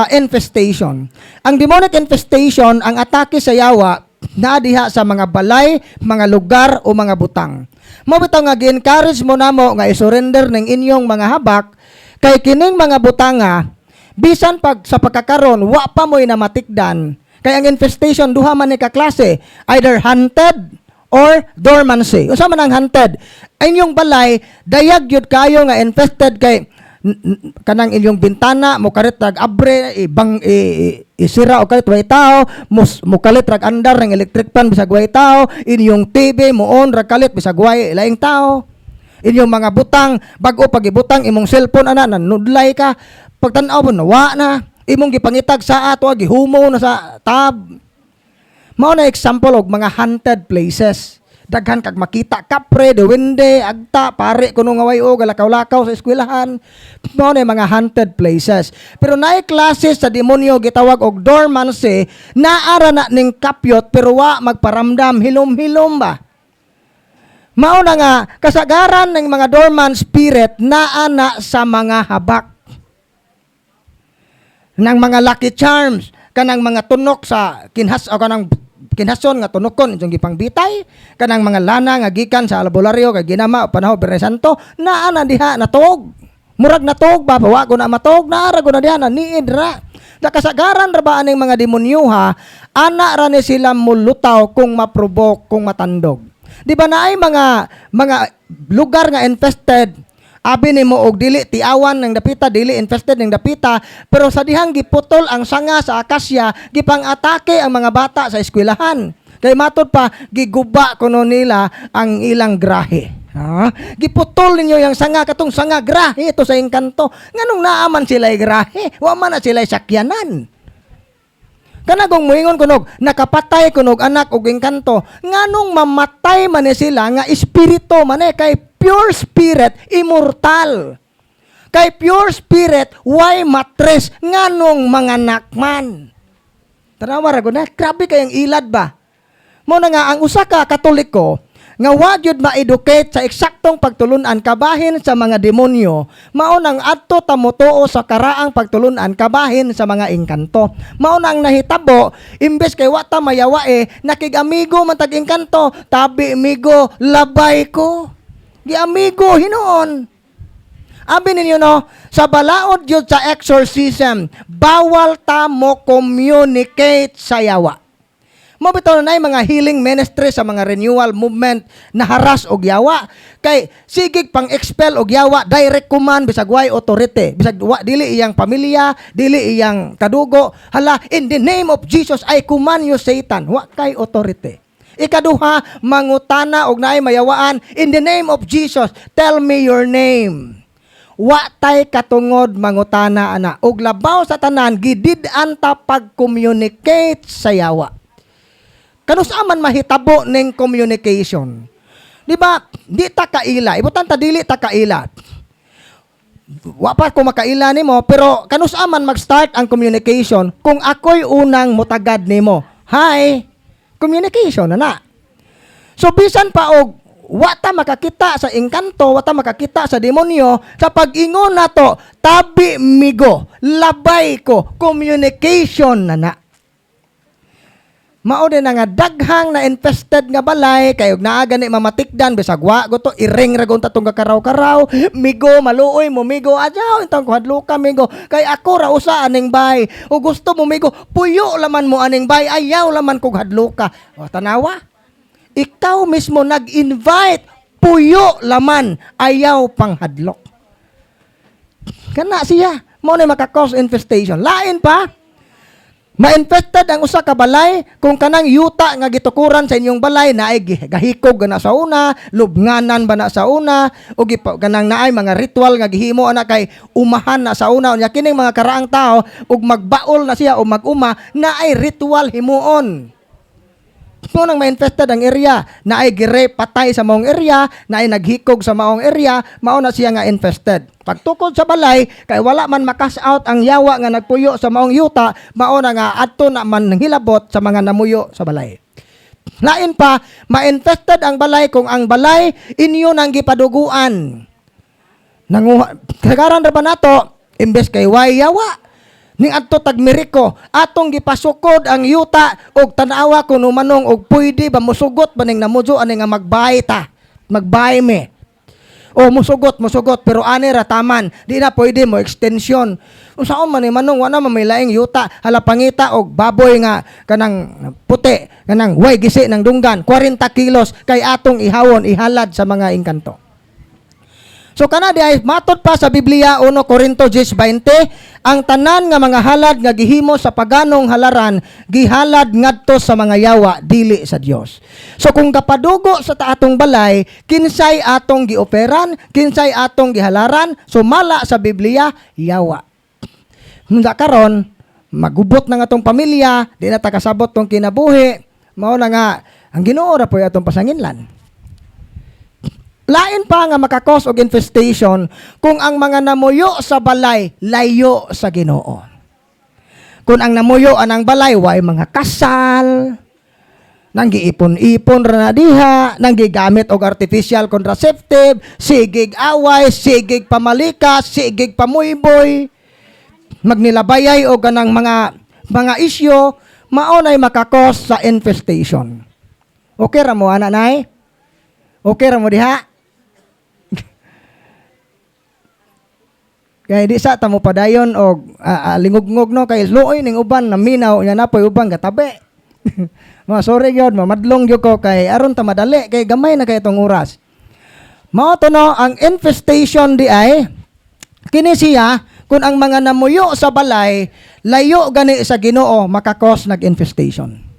infestation. Ang demonic infestation, ang atake sa yawa na diha sa mga balay, mga lugar o mga butang. Mo bitaw nga gi-encourage mo namo nga i-surrender ning inyong mga habak kay kining mga butanga bisan pag sa pagkakaron wa pa mo'y namatikdan. Kay ang infestation duha man ni ka klase, either hunted or dormancy. Unsa man ang hunted? Inyong balay dayag gyud kayo nga infested kay kanang inyong bintana mo kalit rag abre isira o kalit way tao mo kalit rag andar ng electric fan bisag way tao, inyong TV mo on rag kalit bisag way laing tao, inyong mga butang bag-o pagibutang imong cellphone ana nanudlay ka pagtan-aw mo nawa na imong gipangitag sa ato gihumo na sa tab. Mao na example og mga haunted places. Daghan kag makita kapre, duwende, agta, pare kuno nga way o galakaw-lakaw sa eskwelahan. Mao na mga haunted places. Pero naay klase sa demonyo gitawag og dormancy, naara na ning kapyot pero wa magparamdam, hilom-hilom ba. Mao na nga kasagaran ng mga dormant spirit naa na sa mga habak. Nang mga lucky charms, kanang mga tunok sa kinhas o kanang kinhason nga tunokon itong gipangbitay, kanang mga lana nga gikan sa albularyo kay ginama panahon Biyernes Santo naa na diha natog. Murag natog ba wa ko na matog naara ko na diha na niid ra. Nakasagaran ra ba aning mga demonyo ha, ana ra ni sila mulutaw kung maprobok kung matandog. Di ba naay mga lugar nga infested, abi nimo og dili tiawan ng dapita, dili infested ng dapita, pero sa dihang giputol ang sanga sa akasya, gipang-atake ang mga bata sa eskwelahan. Kay matod pa giguba kuno nila ang ilang grahe. Giputol ninyo yung sanga katong sanga grahe ito sa engkanto. Nganong naaman sila grahe? Wa man na sila sakyanan. Kanagong muingon kunog nakapatay kunog anak og engkanto. Nganong mamatay man sila nga espiritu man kay pure spirit immortal. Kay pure spirit why matres nganong manganak man. Tanawa ra gud na grabe kayang ilad ba. Mo na nga ang usa ka Katoliko nga wa gyud ma-educate sa eksaktong pagtulun-an kabahin sa mga demonyo, mao nang adto ta motuo sa karaang pagtulun-an kabahin sa mga engkanto. Mao nang nahitabo imbes kay wa ta mayawa nakig-amigo man tag engkanto, tabi amigo labay ko. Gi-amigo hinuon. Abi ninyo no, sa balaod gyud sa exorcism, bawal ta mo communicate sa yawa. Mabitaw na mga healing ministry sa mga renewal movement na haras og yawa. Kay sigig pang expel og yawa, direct command bisag way authority. Bisag dili iyang pamilya, dili iyang kadugo. Hala, in the name of Jesus, I command you Satan. Wa kay authority. Ikaduha, mangutana og naay mayawaan. In the name of Jesus, tell me your name. Wa tay katungod mangutana ana. Og labaw sa tanan, gidid-an ta pag-communicate sa yawa. Kanusaman mahitabo ning communication. Di ba? Di ta kaila. Ibutan ta dili ta kaila. Wa pa ko makaila nimo pero kanusaman mag-start ang communication kung ako'y unang mutagad nimo. Hi. Communication na. So bisan pa og wa ta makakita sa engkanto, wa ta makakita sa demonyo, sa pag-ingon nato, tabi migo, labay ko, communication na. Mao din nga daghang na infested nga balay kay og naa gani mamatikdan bisag wa go to iring ra gon tatong karaw-karaw migo maluoy mo migo adyaw intong hadluka migo kay ako ra usa aning bay o gusto mo migo puyo laman mo aning bay ayaw laman kog hadluka o tanawa ikaw mismo nag-invite puyo laman ayaw pang hadlok kana siya mo na maka-cause infestation lain pa. Ma-infected ang usa ka balay kung kanang yuta nga gitukuran sa inyong balay na ay gahikog na sa una, lubnganan ba na sa una, o kanang naay mga ritual nga gihimo ana kay umahan na sa una. Unya kining mga karaang tao ug magbaol na siya o mag-uma na ay ritual himuon. So nang ma-infested ang area, na ay gire patay sa maong area, na ay naghikog sa maong area, mao na siya nga infested. Pagtukod sa balay, kay wala man makas out ang yawa nga nagpuyo sa maong yuta, mao na nga adto na man hilabot sa mga namuyo sa balay. Lain pa, ma-infested ang balay kung ang balay inyo nang gipaduguan. Kagaran ra ba nato, imbes kay way yawa, ning adto tagmiriko atong gipasukod ang yuta og tanawa kuno manong og pwede ba musugot ba ning namudyo ani nga magbay me o musugot pero ani ra taman di na pwede mo extension unsaon man ni manong wa na may laing yuta hala pangita og baboy nga kanang puti kanang way gisi ng dunggan 40 kilos kay atong ihawon ihalad sa mga engkanto. So kana di ay matud pa sa Biblia 1 Corinto 10:20, ang tanan nga mga halad nga gihimo sa paganong halaran gihalad ngadto sa mga yawa dili sa Dios. So kung kapadugo sa atong balay, kinsay atong gioperan, kinsay atong gihalaran, so mala sa Biblia yawa. Munda karon magubot na nga atong pamilya, di na ta kasabot tong kinabuhi, mao na nga ang Ginoo ra poy atong pasanginlan. Lain pa nga makakos og infestation kung ang mga namuyo sa balay layo sa Ginoo. Kung ang namuyo anang balay way mga kasal, nang giipon-ipon ra na diha, nang gigamit og artificial contraceptive, sigig away, sigig pamalikas, sigig pamuyboy, magnilabayay og ganang mga isyo, mao nay makakos sa infestation. Okay ra mo ana nay? Okay ra mo diha? Kaya di sa tamo padayon og lingog-ngog no kay luoy ning uban na minaw nya napoy uban gatabi. Sorry gyud, mamadlong gyud ko kay aron ta madali kay gamay na kay itong oras. Mao to no ang infestation di ay kini siya kun ang mga namuyo sa balay layo gani sa Ginoo makakos nag-infestation.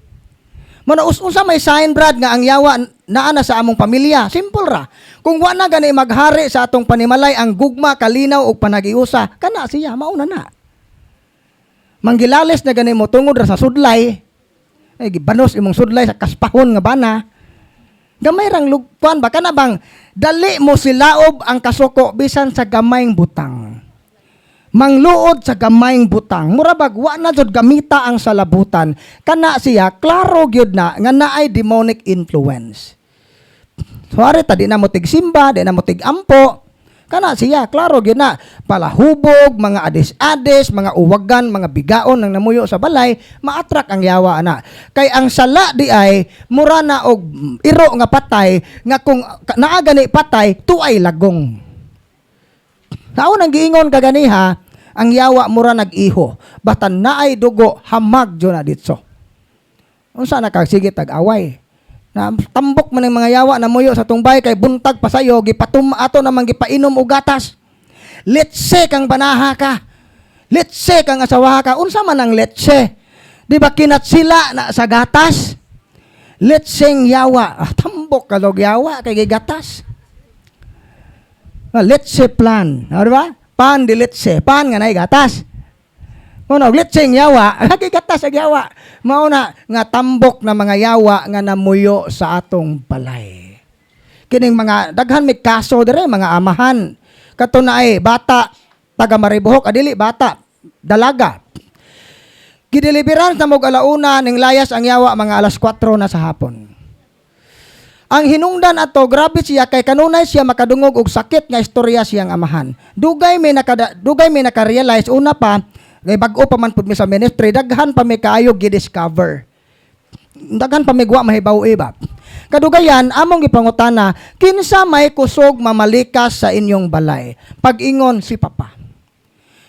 Muna unsa may sign brad nga ang yawa naa na sa among pamilya. Simple ra. Kung wa na gani maghari sa atong panimalay ang gugma, kalinaw ug panagiusa, kana siya mauna na. Manggilales na gani mo tungod ra sa sudlay. Ay gibanos imong sudlay sa kaspahon nga bana. Gamay rang lugpan ba kana bang dali mo silaob ang kasuko bisan sa gamayng butang. Mangluod sa gamayng butang, murabag wa na jud gamita ang salabutan, kana siya klaro gyud na nga naay demonic influence. So ta di na mo tigsimba, di na mo tigampo, kana siya klaro gyud na palahubog, mga ades-ades, mga uwagan, mga bigaon nang namuyo sa balay, ma-attract ang yawa ana. Kay ang sala di ay mura na og iro nga patay nga kung naa gani patay tuay lagong. Naon ang giingon kaganiha, ang yawa mura nag-iho, batan naay dugo hamag jo na ditso. Unsa na kag sige tag-away. Na tambok man ang mga yawa na muyo sa tungbay kay buntag pa sayo gipatum ato namang gipainom og gatas. Letse kang banaha ka. Letse kang asawa ka. Unsa man ang letse? Di ba kinatsila na sa gatas? Letseng yawa. Tambok ka log yawa kay gatas. Letse plan. Di ba? Pan di letse. Pan nga nay gatas. Ano, letseng yawa. Lagi gatas ang yawa. Mauna nga tambok na mga yawa nga namuyo sa atong balay. Kining mga daghan may kaso dire mga amahan. Kato na ay bata taga Maribohok adili bata dalaga. Gideliveran sa mog alauna ning layas ang yawa mga alas 4 na sa hapon. Ang hinungdan ato, grabe siya kay kanunay siya makadungog og sakit nga istorya siyang amahan. Dugay may naka-realize una pa, ngay bag-o pa man pud mi sa ministry, daghan pa may kaayo gi-discover. Daghan pa may guwa mahibaw iba. Kadugayan among gipangutana, kinsa may kusog mamalikas sa inyong balay? Pag-ingon si Papa.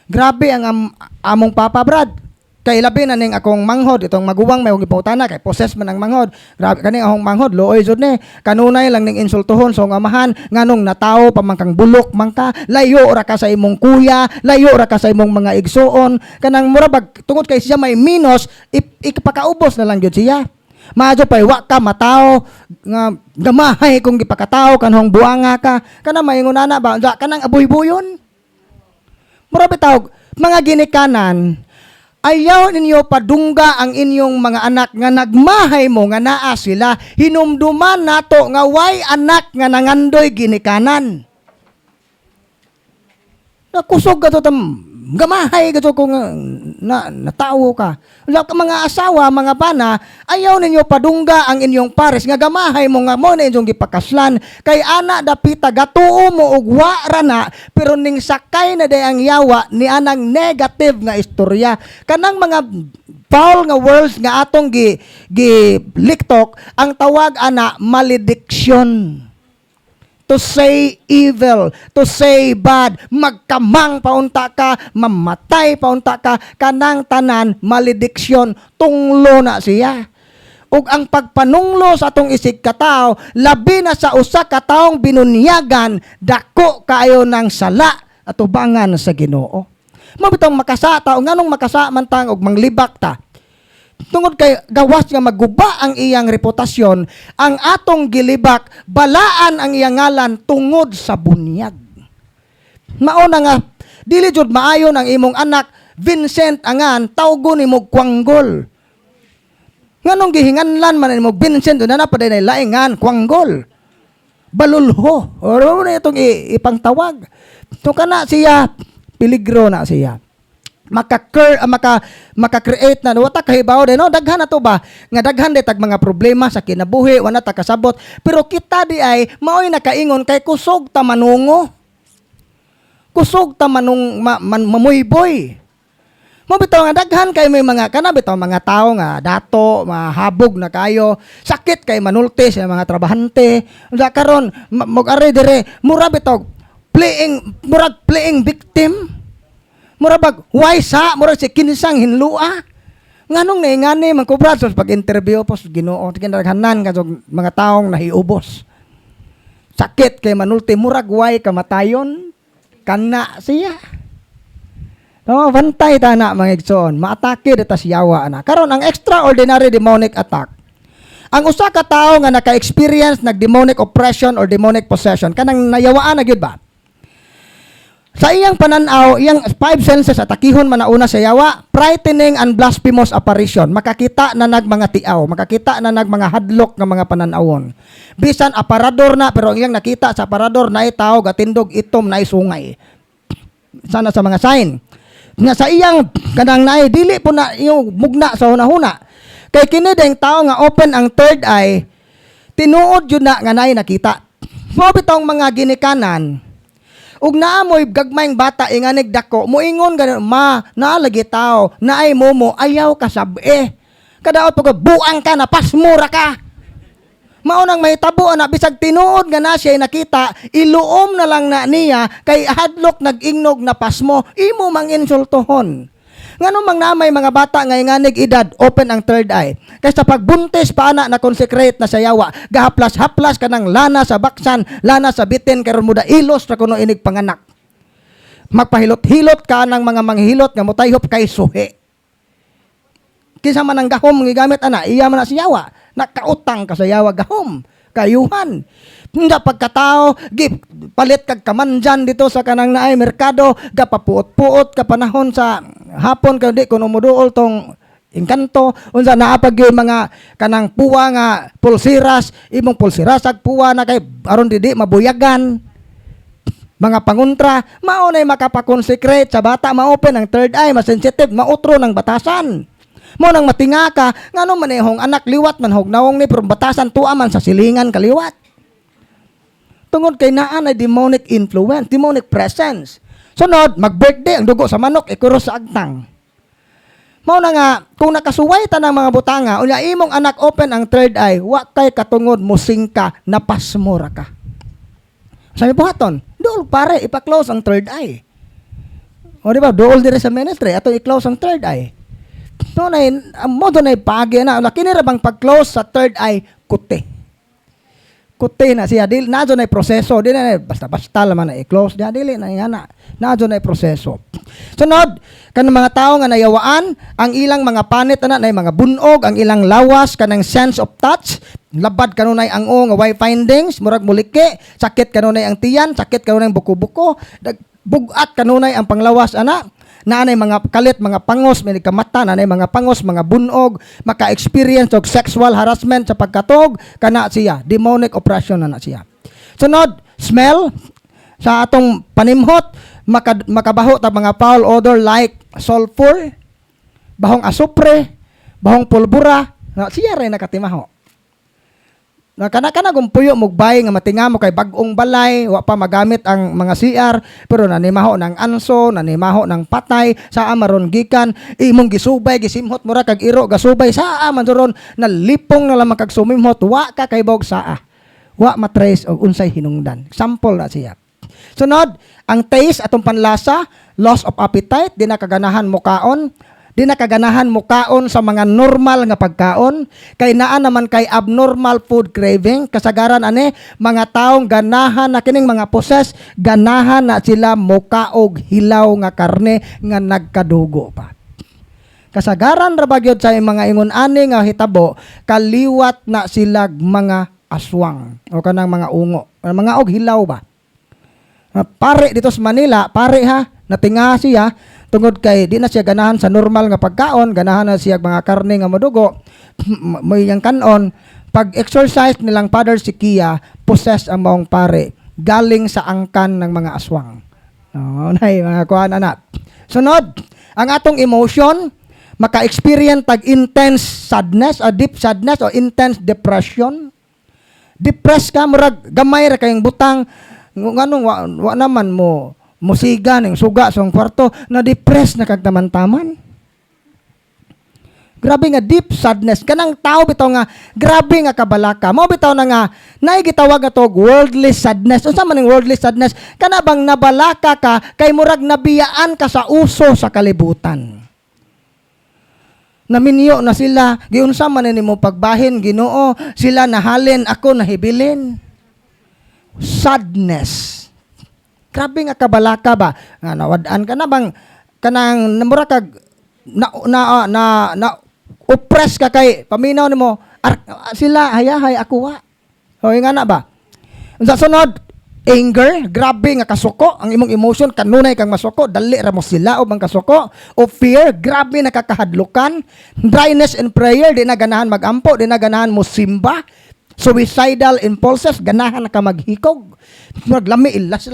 Grabe ang among Papa Brad. Kay labi na ning akong manghod itong maguwang may gipangutana kay possess man ang manghod. Grabe kani akong manghod luoy jud ni. Kanunay lang ning insultohon sa amahan nganong natawo pamangkang bulok mangka, layo ra ka sa imong kuya, layo ra ka sa imong mga igsuon. Kanang murabag tungod kay siya may minus, ipakaubos na lang gyud siya. Maadyo pay wa ka mataw nga gamahay kung gipakataw kanhong buanga ka. Kana maingunana ba kanang abuy-buyon. Murabag tawag mga ginikanan. Ayaw ninyo padungga ang inyong mga anak nga nagmahay mo nga naa sila. Hinumduman nato nga way anak nga nangandoy ginikanan. Nakusog ka to gamahay ka to kung natawo ka. Mga asawa, mga bana, ayaw ninyo padungga ang inyong pares nga gamahay mo nga mo na inyong gipakaslan. Kay ana dapita gatuo mo og wara na pero ning sakay na day ang yawa ni anang negative nga istorya. Kanang mga foul nga words nga atong liktok ang tawag ana malediction. To say evil, to say bad, magkamang paunta ka, mamatay paunta ka, kanang tanan, malediksyon, tunglo na siya. ug ang pagpanunglo sa atong isig katao labi na sa usa ka taong binunyagan dako kaayo ng sala at ubangan sa Ginoo. Mao bitong makasa ta nganong makasa man tang og manglibak ta. Tungod kay gawas nga magguba ang iyang reputasyon, ang atong gilibak balaan ang iyang ngalan tungod sa bunyag. Mao na nga dili jud maayon ang imong anak Vincent angan tawgon nimo Kwanggol. Nganong gihinganlan man nimo Vincent na napaday na laingan Kwanggol. Balulho. Oro na itong ipangtawag. To kana siya peligro na siya. Maka-create na wata kahibaw din no daghan na to ba nga daghan tag mga problema sa kinabuhi wala ta kasabot pero kita di ay maoy nakaingon kay kusog ta manungo kusog ta mamuyboy mo bitaw nga daghan kay may mga kana bitaw mga tao nga dato mahabog na kayo sakit kay manulti sa mga trabahante unya karon mag-ari dire mura bitaw playing victim. Murabag, why sa? Murag si kinsang hinlua. Nganong naingani, magkubra sa pag-interview po sa Ginoo. Kinaraghanan ka mga taong nahiubos. Sakit kay manulti, murag why kamatayon. Kana siya. No, bantay ta na mga igsoon. Maatake dita siyawa na. Karon ang extraordinary demonic attack. Ang usa ka tawo nga naka-experience nag-demonic oppression or demonic possession, kanang nayawaan na gyud ba? Sa iyang pananaw, iyang 5 senses atakihon man na una sa yawa, frightening and blasphemous apparition. Makakita na mga tiaw, makakita na mga hadlok nga mga pananawon. Bisan aparador na, pero ang iyang nakita sa aparador na tao gatindog itom na sungay. Sana sa mga sign. Nga sa iyang kanang naay dili po na yung mugna sa hunahuna. Kay kini ding tao nga open ang third eye, tinuod jud na nga naay nakita. Mo bitong mga ginikanan. Ug naamoy gagmayng bata inganig dako moingon ganon naalagi tao naay momo ayaw ka sabi kadaot pag buang ka na pasmura ka mao nang mahitabo na bisag tinuod nga na siya nakita iluom na lang na niya kay hadlok nag-ingnog na pasmo imo mang insultohon ngano mang namay mga bata nga inganig edad open ang third eye kay sa pagbuntis pa na consecrate na sa yawa gahaplas-haplas kanang lana sa baksan lana sa bitin karon muda ilos ra kuno inig panganak magpahilot-hilot ka ng mga manghilot nga motayhop kay suhi kinsa man ang gahom gigamit ana iya man na sa yawa nakautang ka sa yawa gahom kayuhan nga pagkatao palit kag kamanjan dito sa kanang naay merkado gapapuot-puot ka panahon sa hapon ka di kuno moduol tong engkanto unsa naa pag mga kanang puwa nga pulsiras imong pulsirasag puwa na kay aron didi mabuyagan mga pangontra mao nay makapakonsecrate sa bata ma-open ang third eye ma-sensitive mautro ng batasan mo nang matinga ka ngano man hong anak liwat man hog nawong ni pero batasan tuwa man sa silingan kaliwat tungod kay naa na demonic influence demonic presence sunod mag-birthday ang dugo sa manok ikuros sa agtang mao na nga kung nakasuway ta ng mga butanga unya imong anak open ang third eye wa kay katungod musing ka napasmura ka sabi buhaton dool pare ipa-close ang third eye o di ba dool dire sa ministry ato i-close ang third eye no na mo do na pagi na kini ra bang pag-close sa third eye kuti na siya dili nadyo na proseso dili na basta-basta laman na i-close dili na yana nadyo na proseso sunod kanang mga tao nga nayawaan ang ilang mga panit na mga bunog ang ilang lawas kanang sense of touch labad kanunay ang nga way findings murag muliki sakit kanunay ang tiyan sakit kanunay ang buko-buko bugat kanunay ang panglawas ana naanay mga kalit, mga pangos, may kamata, naanay mga pangos, mga bunog, maka-experience og sexual harassment sa pagkatog, kana siya, demonic oppression na siya. Sunod, smell, sa atong panimhot, makabaho ta mga foul odor like sulfur, bahong asupre, bahong pulbura, na siya rin nakatimaho. Na kana gumpuyo mugbay nga matinga mo kay bag-ong balay wa pa magamit ang mga CR pero nanimaho ng anso nanimaho ng patay saa maron gikan imong gisubay gisimhot mura kag iro gasubay saa man ron nalipong na lang kag sumimhot wa ka kay bog saa wa matrace og unsay hinungdan sample na siya sunod ang taste atong panlasa loss of appetite di na kaganahan mo kaon di nakaganahan mo kaon sa mga normal nga pagkaon, kay naa naman kay abnormal food craving, kasagaran ani mga taong ganahan na kining mga poses, ganahan na sila mokaog hilaw nga karne nga nagkadugo pa. Kasagaran ra bagyod sa mga ingon ani nga hitabo, kaliwat na sila mga aswang o kanang mga ungo, mga og hilaw ba. Pare dito sa Manila, pare ha, natinga siya tungod kay di na siya ganahan sa normal nga pagkaon, ganahan na siya mga karne nga madugo, may yang kanon, pag exercise nilang Father Sikia, possess ang maong pare, galing sa angkan ng mga aswang. Nay, mga kuhan anak. Sunod, ang atong emotion, maka-experience tag intense sadness, o deep sadness, o intense depression. Depressed ka, murag gamay ra kayong butang, nganong wa naman mo musiga ning suga sa kwarto, na depressed na kagtaman-taman. Grabe nga deep sadness kanang tao bitaw nga grabe nga kabalaka mo bitaw na nga nay gitawag nga to worldly sadness. Unsa man ning worldly sadness? Kana bang nabalaka ka kay murag nabiyaan ka sa uso sa kalibutan. Naminyo na sila, giunsa man nimo pagbahin Ginoo, sila nahalin, ako nahibilin. Sadness. Grabe nga kabalaka ba? Nga nawad-an ka na bang kanang namura kag na oppress ka kay paminaw nimo sila hayahay ako wa. O nga na ba? Sa sunod, anger, grabe nga kasuko ang imong emotion, kanunay kang masuko, dali ra mo sila og ang kasuko. O fear, grabe nakakahadlukan. Dryness in prayer, di na ganahan magampo, di na ganahan mo simba. Suicidal impulses, ganahan na ka maghikog. Maglami ilas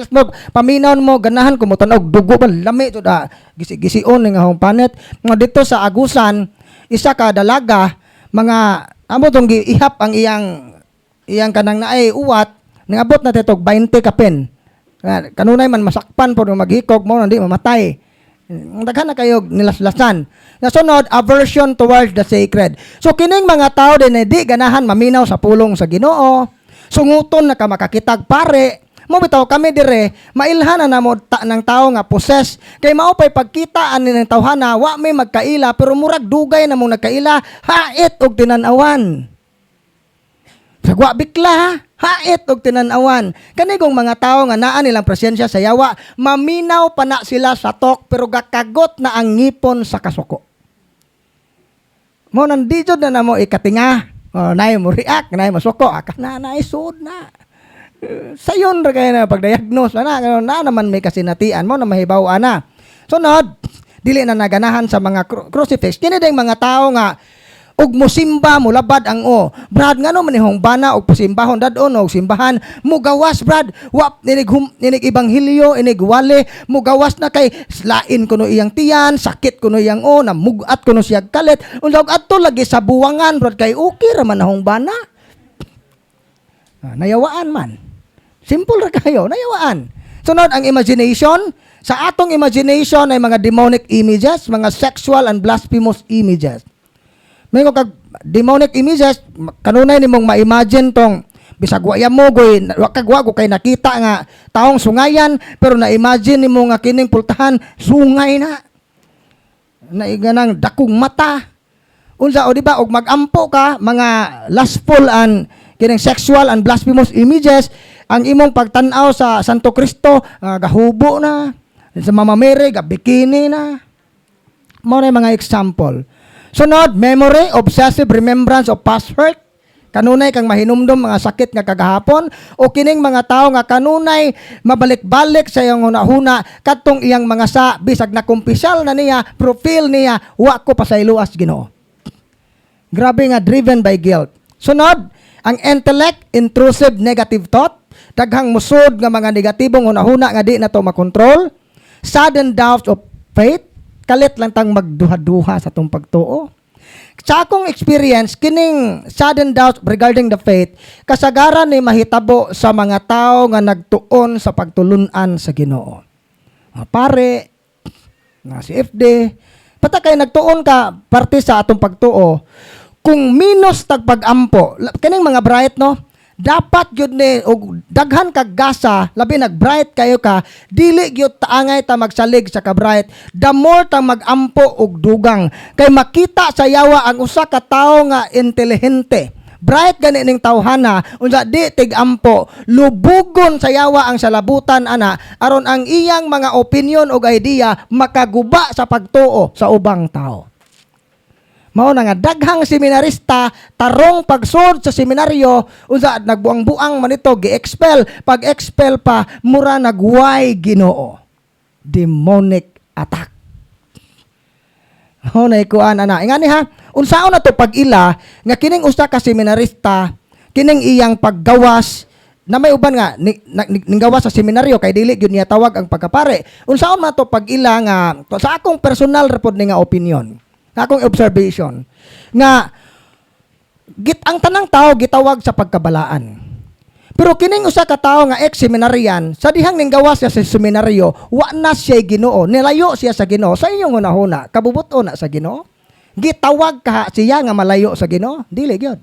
paminaw mo ganahan ko mo tanog dugo ba lami to da gisi-gision nga hong panet. Nga dito sa Agusan, isa ka dalaga mga amo tong ihap ang iyang kanang naay uwat nangabot na tetog 20 kapin. Kanunay man masakpan po maghikog mo hindi mamatay. Daghan na kayo nilaslasan. Nasunod, aversion towards the sacred. So kining mga tao din di ganahan maminaw sa pulong sa Ginoo. Sunguton na ka makakitag pare. Mo bitaw kami dire, mailhanan na mo ng tao nga possess. Kay mao pay pagkitaan ni ng tawhana, wa may magkaila pero murag dugay na mong nagkaila, hait og tinanawan. Sagwa bikla, hait og tinanawan. Kanigong mga tao nga naa nilang presensya sa yawa, maminaw pa na sila sa tok pero gakagot na ang ngipon sa kasuko. Mo nandito na mo ikatinga. Nay mo react, nay masuko, aka na naisod na. Sayon ra kay na pagdiagnose na naman may kasinatian mo na mahibaw ana. Sunod, dili na naganahan sa mga crucifix. Kini ding mga tao nga ug mosimba mo labad ang brad ngano man ihong bana og pasimbahon dadon og simbahan mo gawas brad wa ninig ebanghelyo inig wale mo gawas na kay lain kuno iyang tiyan sakit kuno iyang namugat kuno siya kalit unsag adto lagi sa buwangan brad kay okay ra man ahong bana. Nayawaan man simple ra kayo nayawaan. Sunod ang imagination. Sa atong imagination ay mga demonic images, mga sexual and blasphemous images. May kag demonic images, kanunay nimong ma-imagine tong bisag wa mo goy kagwa ko kay nakita nga taong sungayan pero na-imagine nimo nga kining pultahan sungay na ganang dakong mata. Unsa o di ba og magampo ka mga lustful and kining sexual and blasphemous images ang imong pagtan-aw sa Santo Cristo gahubo na sa Mama Mary bikini na. Mo na mga example. Sunod, memory, obsessive remembrance of past hurt. Kanunay kang mahinumdum mga sakit nga kagahapon o kining mga tao nga kanunay mabalik-balik sa iyang hunahuna kadtong iyang mga sa bisag na kumpisal na niya, profile niya, wa ko pa sa iluas Ginoo. Grabe nga driven by guilt. Sunod, ang intellect, intrusive negative thought, daghang musod nga mga negatibong hunahuna nga di na to makontrol. Sudden doubts of faith, kalit lang tang magduha-duha sa tong pagtuo. Sa akong experience, kining sudden doubt regarding the faith, kasagaran ni mahitabo sa mga tao nga nagtuon sa pagtulunan sa Ginoo. Pare, nga si FD, pata kay nagtuon ka parte sa atong pagtuo, kung minus tag pag-ampo, kining mga bright no, dapat gyud ni og daghan kag gasa, labi nag-bright kayo ka, dili gyud taangay ta magsalig sa ka-bright. The more ta magampo og dugang, kay makita sa yawa ang usa ka tawo nga intelihente. Bright gani ning tawhana, unsa di tig-ampo, lubugon sa yawa ang salabutan ana, aron ang iyang mga opinion ug idea makaguba sa pagtuo sa ubang tao. Mao na nga daghang seminarista tarong pagsud sa seminaryo, unsa nagbuang-buang man ito gi-expel, pag-expel pa mura nagway Ginoo. Demonic attack. Mao na ikuan ana. Ingani ha, unsaon na to pag-ila nga kining usa ka seminarista, kining iyang paggawas na may uban nga ning gawas sa seminaryo kay dili gyud niya tawag ang pagkapare. Unsaon man to pag-ila nga sa akong personal report ni nga opinion, sa akong observation nga ang tanang tao gitawag sa pagkabalaan. Pero kining usa ka tawo nga ex-seminaryan, sa dihang ning gawas siya sa seminaryo, wa na siya Ginoo, nilayo siya sa Ginoo. Sa inyong hunahuna, kabubuton na sa Ginoo? Gitawag ka siya nga malayo sa Ginoo? Dili gyud.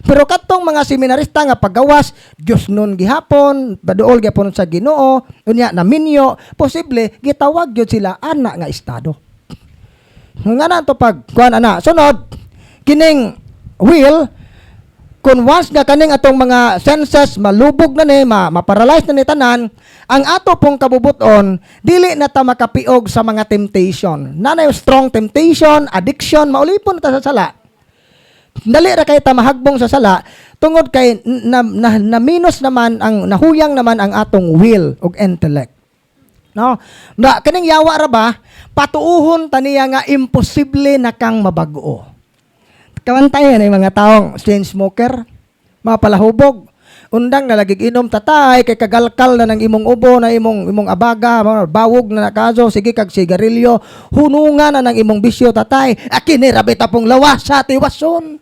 Pero katong mga seminarista nga paggawas, Dios nun gihapon, baduol gyapon sa Ginoo, unya naminyo, posible gitawag gyud sila ana nga estado. Nga na to pag kuan ana. Sunod, kining will, kung once nga kaning atong mga senses malubog na ni, maparalyze na ni tanan, ang ato pong kabubuton, dili na ta makapiog sa mga temptation. Nanay strong temptation, addiction, maulipon ta sa sala. Dali ra kay ta mahagbong sa sala, tungod kay na minus naman, nahuyang naman ang atong will ug intellect. No? Na kaning yawa ra ba, patuuhon taniya nga imposible na kang mabago. Kawantayan ay mga taong chain smoker, mga palahubog, undang nalagig inom tatay, kay kagalkal na ng imong ubo, na imong abaga, bawog na nakazo, sige kag sigarilyo, hunungan na ng imong bisyo tatay, akini rabit apong lawas sa tiwason.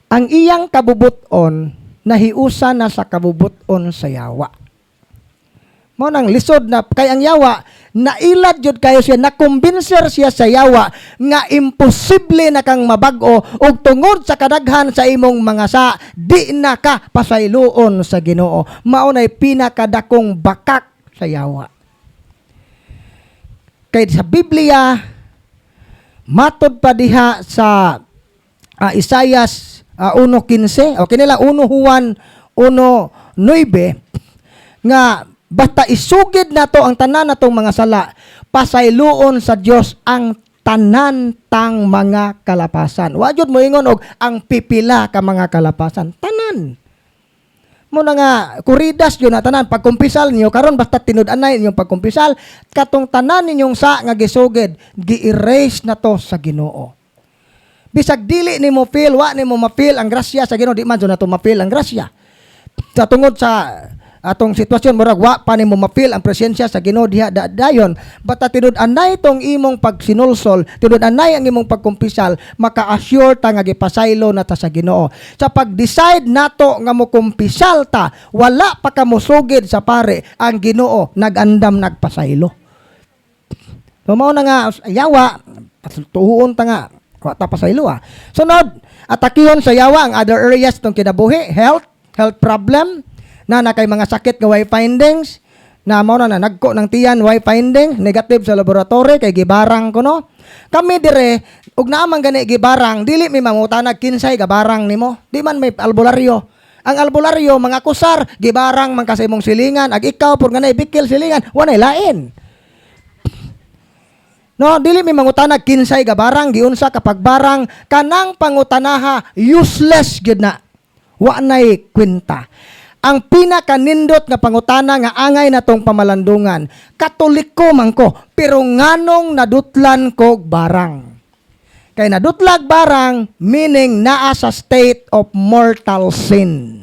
Ang iyang kabubuton, nahiusa na sa kabubuton sa yawa. Mo nang lisod na kay ang yawa nailad jud kayo siya, nakumbinser siya sa yawa nga imposible na kang mabago ug tungod sa kadaghan sa imong mga sa di na ka pasayloon sa Ginoo. Mao nay pinakadakong bakak sa yawa. Kay sa Biblia matod pa diha sa Isaias 1:15 o kinila 1 Juan 1:9 nga basta isugid nato ang tanan natong mga sala, pasayloon sa Dios ang tanan tang mga kalapasan. Wa jud mo ingon og ang pipila ka mga kalapasan, tanan. Mo na nga kuridas yun na tanan pagkumpisal niyo karon basta tinud-anay inyong pagkumpisal, katong tanan ninyong sa nga gisugid, gi-erase na to sa Ginoo. Bisag dili nimo feel, wa nimo ma-feel ang grasya sa Ginoo, di man jud nato ma-feel ang grasya. Sa tungod sa atong sitwasyon murag wa pa nimo ma-feel ang presensya sa Ginoo diha dayon, basta tinud-anay tong imong pagsinulsol, tinud-anay ang imong pagkumpisal, maka-assure ta nga gipasaylo na ta sa Ginoo. Sa pag-decide nato nga mo kumpisal ta, wala pa ka musugid sa pare, ang Ginoo nagandam nagpasaylo. Mao na nga yawa, tuhuon ta nga wa ta pasaylo Sunod, atakihon sa yawa ang other areas tong kinabuhi, health problem, na kay mga sakit nga way findings, na mao na nagko ng tiyan way finding, negative sa laboratory kay gibarang kuno. Kami dire ug naamang gani gibarang, dili mi mangutanag kinsay gabarang nimo. Di man may albularyo. Ang albularyo mga kusar gibarang man kasi imong silingan, ag ikaw pud ganay bikil silingan, wanay lain. No, dili mi mangutanag kinsay gabarang, giunsa kapag barang kanang pangutanaha useless gyud na. Wa nay kwenta. Ang pinakanindot nga pangutana nga angay natong pamalandungan, Katoliko man ko, pero nganong nadutlan ko barang. Kay nadutlag barang, meaning naa sa state of mortal sin.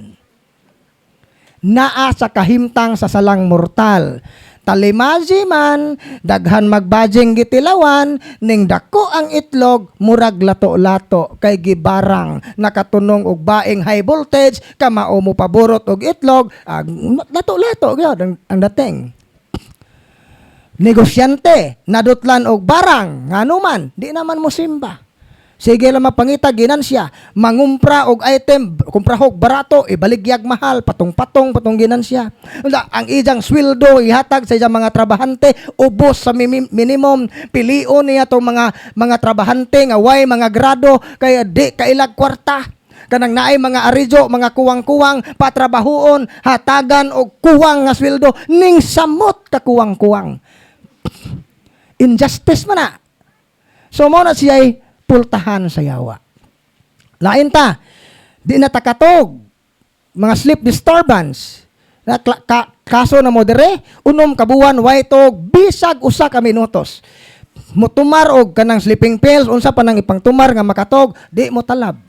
Naa sa kahimtang sa salang mortal. Talimazi man, daghan magbajing gitilawan, ning dako ang itlog, murag lato-lato, kay gibarang, nakatunong og baing high voltage, kamao mo paborot og itlog, lato-lato, ang dating. Negosyante, nadutlan og barang, nga naman, di naman mo simba. Sige lang mapangita ginansya, mangumpra og item, kumpra og barato, ibaligyag mahal, patong-patong patong ginansya. Ang ijang sweldo ihatag sa ijang mga trabahante, ubos sa minimum, pilion niya tong mga trabahante nga way mga grado kaya di kailag kwarta. Kanang naay mga arijo, mga kuwang-kuwang patrabahoon, hatagan og kuwang nga sweldo ning samot ka kuwang-kuwang. Injustice man na. So mo na siya'y pultahan sa yawa. Lain ta, di na takatog, mga sleep disturbance, kaso na mo dire, unom kabuwan, way tog, bisag usa ka minutos. Mutumar og kanang sleeping pills, unsa pa nang ipangtumar nga makatog, di mo talab.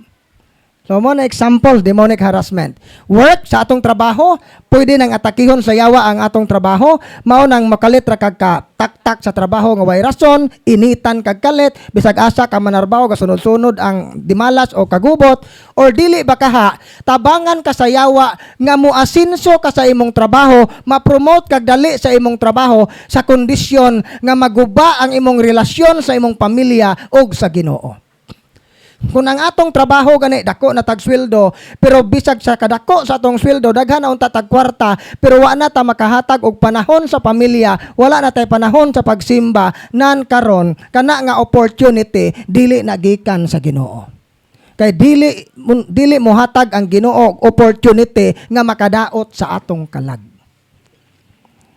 So mo na example, demonic harassment. Work sa atong trabaho, pwede nang atakihon sa yawa ang atong trabaho, mao nang makalit ra kag tak-tak sa trabaho nga way rason, initan kag kalit, bisag asa ka manarbaho ka sunod-sunod ang dimalas o kagubot, or dili ba kaha, tabangan ka sa yawa nga muasinso ka sa imong trabaho, ma-promote kag dali sa imong trabaho sa kondisyon nga maguba ang imong relasyon sa imong pamilya ug sa Ginoo. Kung ang atong trabaho gani dako na tag sweldo, pero bisag sa kadako sa atong sweldo daghan na unta tag kwarta, pero wa na ta makahatag og panahon sa pamilya, wala na tay panahon sa pagsimba, nan karon kana nga opportunity dili nagikan sa Ginoo. Kay dili mo hatag ang Ginoo opportunity nga makadaot sa atong kalag.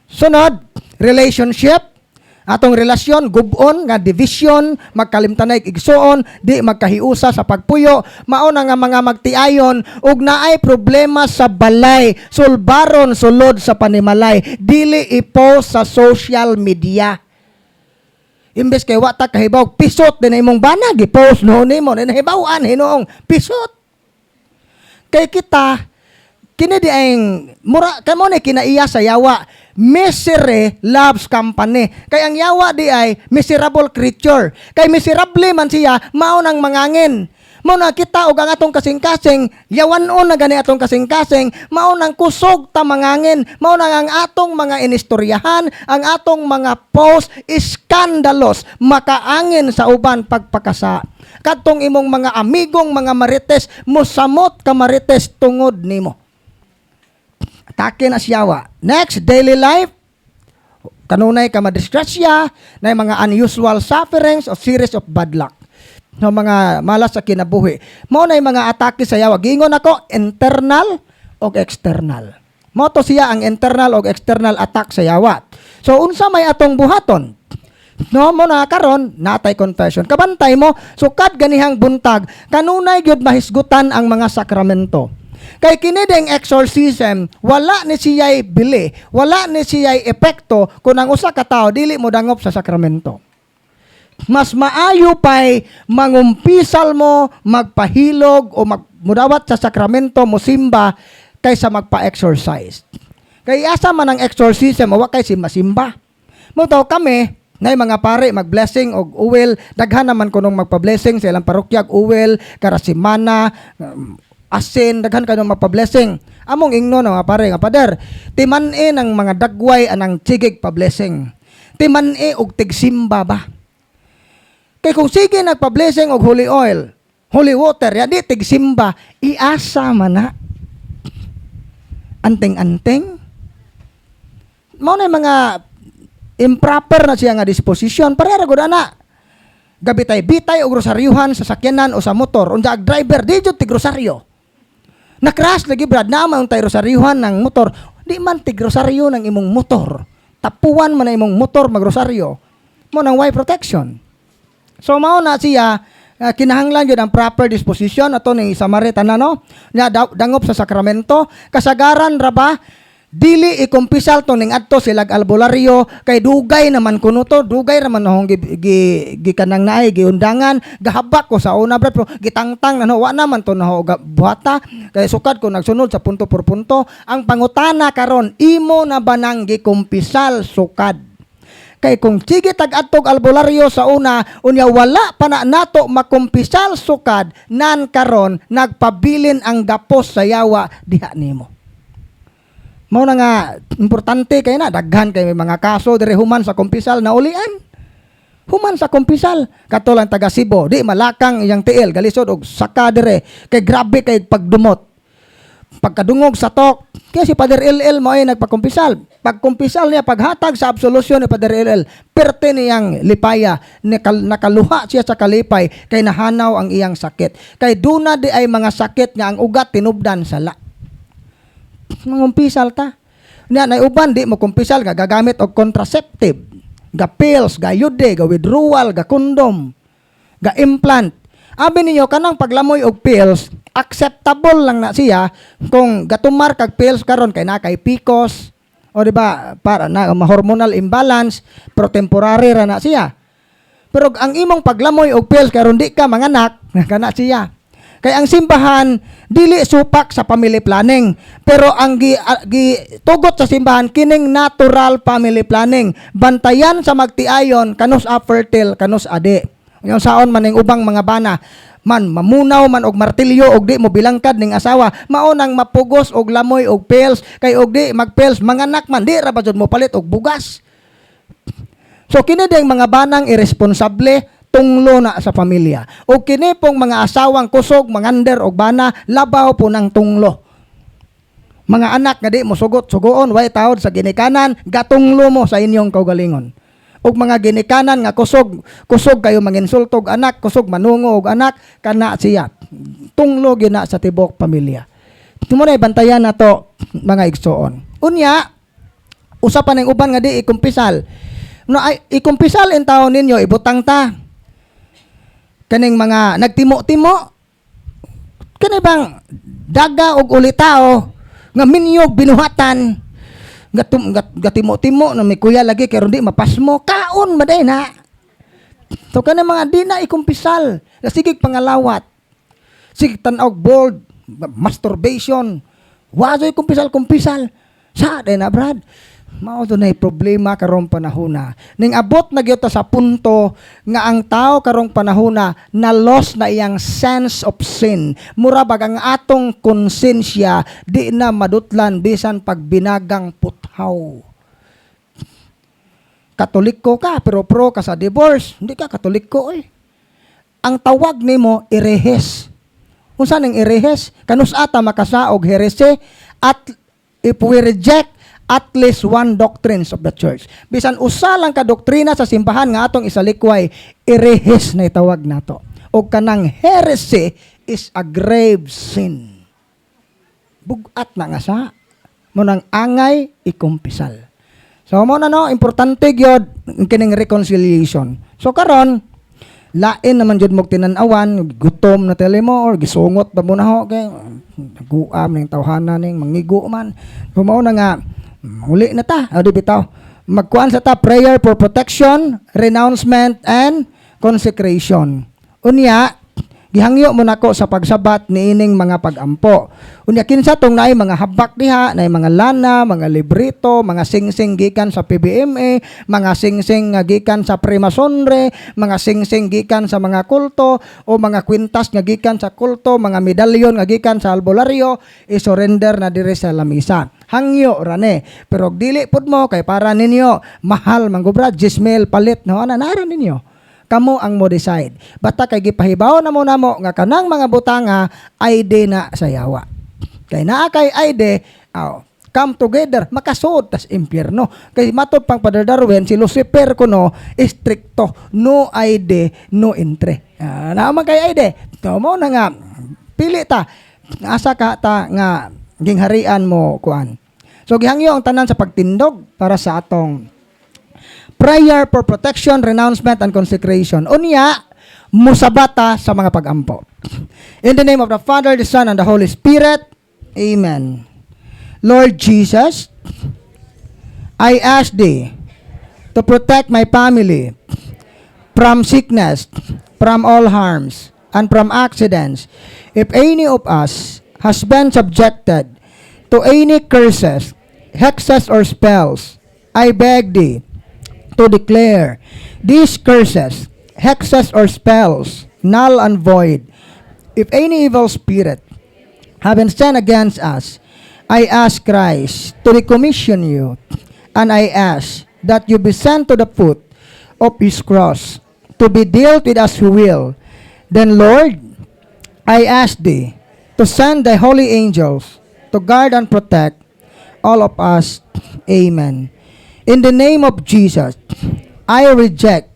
Sunod, relationship. Atong relasyon, gubon, nga division, magkalimtanay igsuon, di magkahiusa sa pagpuyo, mauna nga mga magtiayon, ug naay problema sa balay, sulbaron sulod sa panimalay, dili ipost sa social media. Imbes kay wata kahibaw, pisot din imong banag, i-post noon nimo, nahibawan, hinoong, pisot. Kay kita, kini di ang, mura, kamo ni kinaiya sa yawa, misery loves company. Kay ang yawa di ay miserable creature. Kay miserable man siya, mao nang mangangin. Mao na kita og ang atong kasing-kasing, yawanon na gani atong kasing-kasing, mao nang kusog ta mangangin. Mao nang ang atong mga inistoryahan, ang atong mga post scandalous, makaangin sa uban pagpakasa. Kadtong imong mga amigong mga marites, mosamot ka marites tungod nimo. Atake na siyawa. Next, daily life. Kanunay ka madisgrasya, na mga unusual sufferings of series of bad luck. No, mga malas sa kinabuhi. Mao na mga atake sa yawa. Gingon ako, internal o external. Mao to siya ang internal o external attack sa yawa. So, unsa may atong buhaton? No, mo na karon natay confession. Kabantay mo, sukad ganihang buntag, kanunay gyud mahisgutan ang mga sakramento. Kay kini ding exorcism, wala ni siya'y bili, wala ni siya'y epekto kung ang usa ka tawo dili mo dangop sa sakramento. Mas maayo pa'y mangumpisal mo, magpahilog o mudawat sa sakramento mo simba kaysa magpa-exorcise. Kay asa man ang exorcism, wa kay simba. Mutaw kami, na mga pare mag-blessing og uwel, daghan naman kunong magpa-blessing sa ilang parokyag uwel, karasimana, asin, daghan kayo magpa-blessing. Among ingno na mga pare nga pader, timan-e ng mga dagway anang tigig pa-blessing. Timan-e og tigsimba ba? Kay kung sige nagpa-blessing og holy oil, holy water, ya di tigsimba, iasa man na. Anteng-anteng. Mao na mga improper na siya nga disposition, parehara gud ana. Gabitay-bitay og rosaryuhan sa sakyanan o sa motor, unsa ag driver di jud tig rosaryo. Nakras lagi brad na man tay rosaryuhan ng motor, di man tig rosaryo ng imong motor. Tapuan man na imong motor magrosaryo. Mo nang why protection. So mao na siya kinahanglan yun ang proper disposition ato ni Samaritan no nya dangop sa sakramento kasagaran ra ba dili ikumpisal to ning adto silag albularyo kay dugay naman kuno to dugay naman hong gikanang naay giundangan gahabak ko sa una brad pero gitangtang nano wa naman to naho buhata kay sukad ko nagsunod sa punto por punto ang pangutana karon imo na ba nang gikumpisal sukad kay kung sige tag-adtog albularyo sa una unya wala pa na nato makumpisal sukad nan karon nagpabilin ang gapos sa yawa diha nimo. Mao na nga importante kay na daghan kay may mga kaso dire human sa kumpisal na ulian. Human sa kumpisal. Katulang taga Cebu, di malakang iyang tiil, galisod og saka dire, kay grabe kay pagdumot. Pagkadungog sa tok, kaya si Father LL mo ay nagpakumpisal. Pagkumpisal niya, paghatag sa absolusyon ni Father LL, perte niyang lipaya, nakaluha siya sa kalipay, kay nahanaw ang iyang sakit. Kay duna di ay mga sakit nga ang ugat tinubdan sa la. Mangumpisal ta. Niya, na uban, di mo kumpisal, gagamit og contraceptive. Ga pills, ga yude, ga withdrawal, ga condom, ga implant. Abi ninyo, kanang paglamoy og pills, acceptable lang na siya kung gatumar kag pills karon kay na kay PCOS o di ba para na hormonal imbalance pero temporary ra na siya. Pero ang imong paglamoy og pills karon di ka manganak kana siya. Kay ang simbahan dili supak sa family planning, pero ang tugot sa simbahan kining natural family planning. Bantayan sa magtiayon kanus a fertile kanus ade. Yung saon man ning ubang mga bana man mamunaw man og martilyo og di mo bilangkad ning asawa, mao nang mapugos og lamoy og pills, kay og di magpills manganak man di ra ba jud mo palit og bugas. So kini ding mga banang irresponsable tunglo na sa pamilya. O kini pong mga asawang kusog mangander og bana labaw po ng tunglo. Mga anak nga di mo sugot-sugoon way tawod sa ginikanan, gatunglo mo sa inyong kaugalingon. Og mga ginikanan nga kusog kayo manginsultog anak, kusog manungo og anak, kana siya. Tunglo gina sa tibok pamilya. Tumunay bantayan na to mga igsoon. Unya, usapan ng uban nga di ikumpisal. No, ay, ikumpisal in taon ninyo, ibutang ta. Kaning mga nagtimo-timo, kani bang daga og ulitao nga minyog binuhatan, gatimo-timo na may kuya lagi kay di mapasmo kaon maday na. So kana mga di na ikumpisal, sige pangalawat, sige tan-og bold, masturbation, wazoy kumpisal sa day na brad. Mao dunay problema karong panahona. Ning abot na gyud ta sa punto nga ang tao karong panahona na lost na iyang sense of sin. Mura bag ang atong konsensya di na madutlan bisan pag binagang puthaw. Katoliko ka pero pro ka sa divorce, hindi ka katoliko eh. Ang tawag nimo irehes. Unsa ning irehes? Kanus ata makasaog herese at if we reject at least one doctrines of the church. Bisan usa lang ka doktrina sa simbahan nga atong isalikway, irehes na itawag nato. O kanang heresy is a grave sin. Bugat na nga sa mo nang angay ikumpisal. So mo na no, importante gyud kining reconciliation. So karon lain naman jud mog tinan-awan, gutom na tele mo or gisungot ba mo na ho kay guam ning tawhana ning mangigo man. Mao na nga uli na ta, o di bitaw. Magkuan sa ta prayer for protection, renouncement, and consecration. Unya, gihangyo mo nako sa pagsabat niining mga pagampo. Unya kinsa tong naay mga habak diha, naay mga lana, mga librito, mga singsing gikan sa PBMA, mga singsing nga gikan sa Primasonre, mga singsing gikan sa mga kulto o mga kwintas nga gikan sa kulto, mga medalyon nga gikan sa albularyo, i-surrender na diri sa lamisa. Hangyo rane, pero dili pud mo kay para ninyo mahal manggubra 10,000 palit no ana nara ninyo. Kamo ang mo decide. Basta kay gipahibaw na mo namo nga kanang mga butanga ID na sa yawa. Kay naa kay ID, come together, makasud tas impyerno. Kay matod pang Father Darwin si Lucifer kuno stricto, no ID, no entry. Naman kay ID. So mo na nga pili ta asa ka ta nga gingharian mo kuan. So gihangyo ang tanan sa pagtindog para sa atong prayer for protection, renouncement, and consecration. Unya, musabata sa mga pagampo. In the name of the Father, the Son, and the Holy Spirit. Amen. Lord Jesus, I ask Thee to protect my family from sickness, from all harms, and from accidents. If any of us has been subjected to any curses, hexes, or spells, I beg Thee to declare these curses, hexes, or spells null and void. If any evil spirit have been sent against us, I ask Christ to decommission you, and I ask that you be sent to the foot of his cross, to be dealt with as who will. Then, Lord, I ask thee to send thy holy angels to guard and protect all of us. Amen. In the name of Jesus, I reject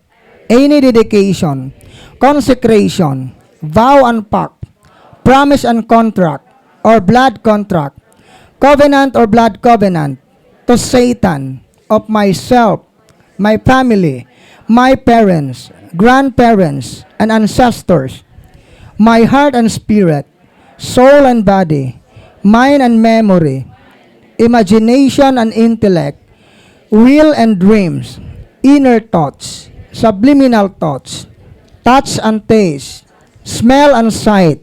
any dedication, consecration, vow and pact, promise and contract, or blood contract, covenant or blood covenant to Satan of myself, my family, my parents, grandparents, and ancestors, my heart and spirit, soul and body, mind and memory, imagination and intellect, will and dreams, inner thoughts, subliminal thoughts, touch and taste, smell and sight,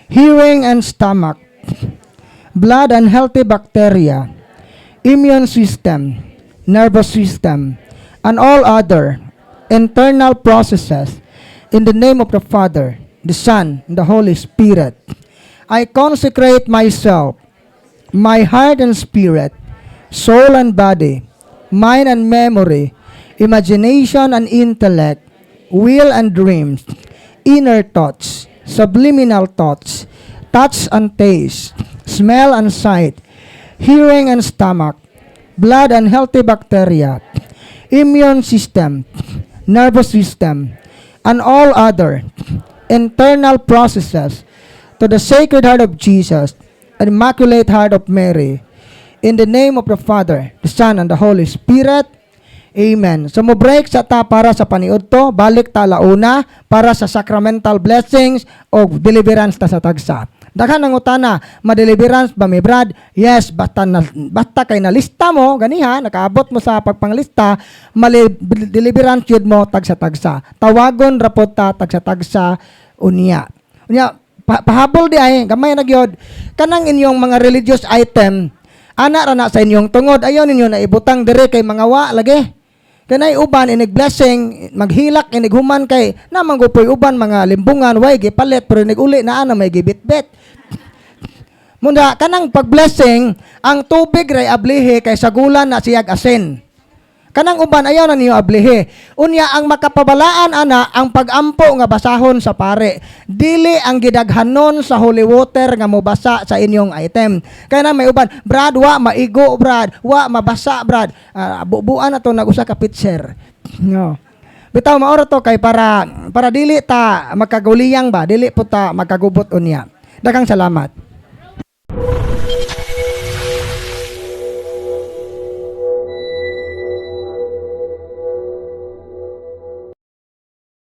hearing and stomach, blood and healthy bacteria, immune system, nervous system, and all other internal processes, in the name of the Father, the Son, and the Holy Spirit, I consecrate myself, my heart and spirit, soul and body, mind and memory, imagination and intellect, will and dreams, inner thoughts, subliminal thoughts, touch and taste, smell and sight, hearing and stomach, blood and healthy bacteria, immune system, nervous system, and all other internal processes, to the Sacred Heart of Jesus and Immaculate Heart of Mary, in the name of the Father, the Son, and the Holy Spirit. Amen. So mo break sa ta para sa paniud to, balik ta launa para sa sacramental blessings o deliverance ta sa tagsa. Daghan ang utana, ma-deliverance ba mi Brad? Yes, basta kay nalista mo, ganiha, nakaabot mo sa pagpanglista, deliverance yun mo tagsa-tagsa. Tawagon rapot ta tagsa-tagsa unya. Unya, pahabol di ay, gamay na gyud. Kanang inyong mga religious item, ana ra na sa inyong tungod, ayaw ninyo na ibutang dire kay mga wa lagi. Kanay uban inig blessing, maghilak inig human kay namang gupoy uban mga limbungan way gipalit pero inig uli na ana may gibitbit. Muna kanang pag-blessing, ang tubig ray ablihe kay sagulan na siyag asin. Kanang uban ayaw na niyo ablihe. Unya ang makapabalaan ana ang pagampo nga basahon sa pare. Dili ang gidaghanon sa holy water nga mobasa sa inyong item. Kaya na may uban, Brad, wa maigo, Brad, wa mabasa, Brad. Bubuan na to nag-usa ka pitcher. No. Bitaw maoro to kay para dili ta magkaguliyang ba, dili po ta magkagubot unya. Daghang salamat.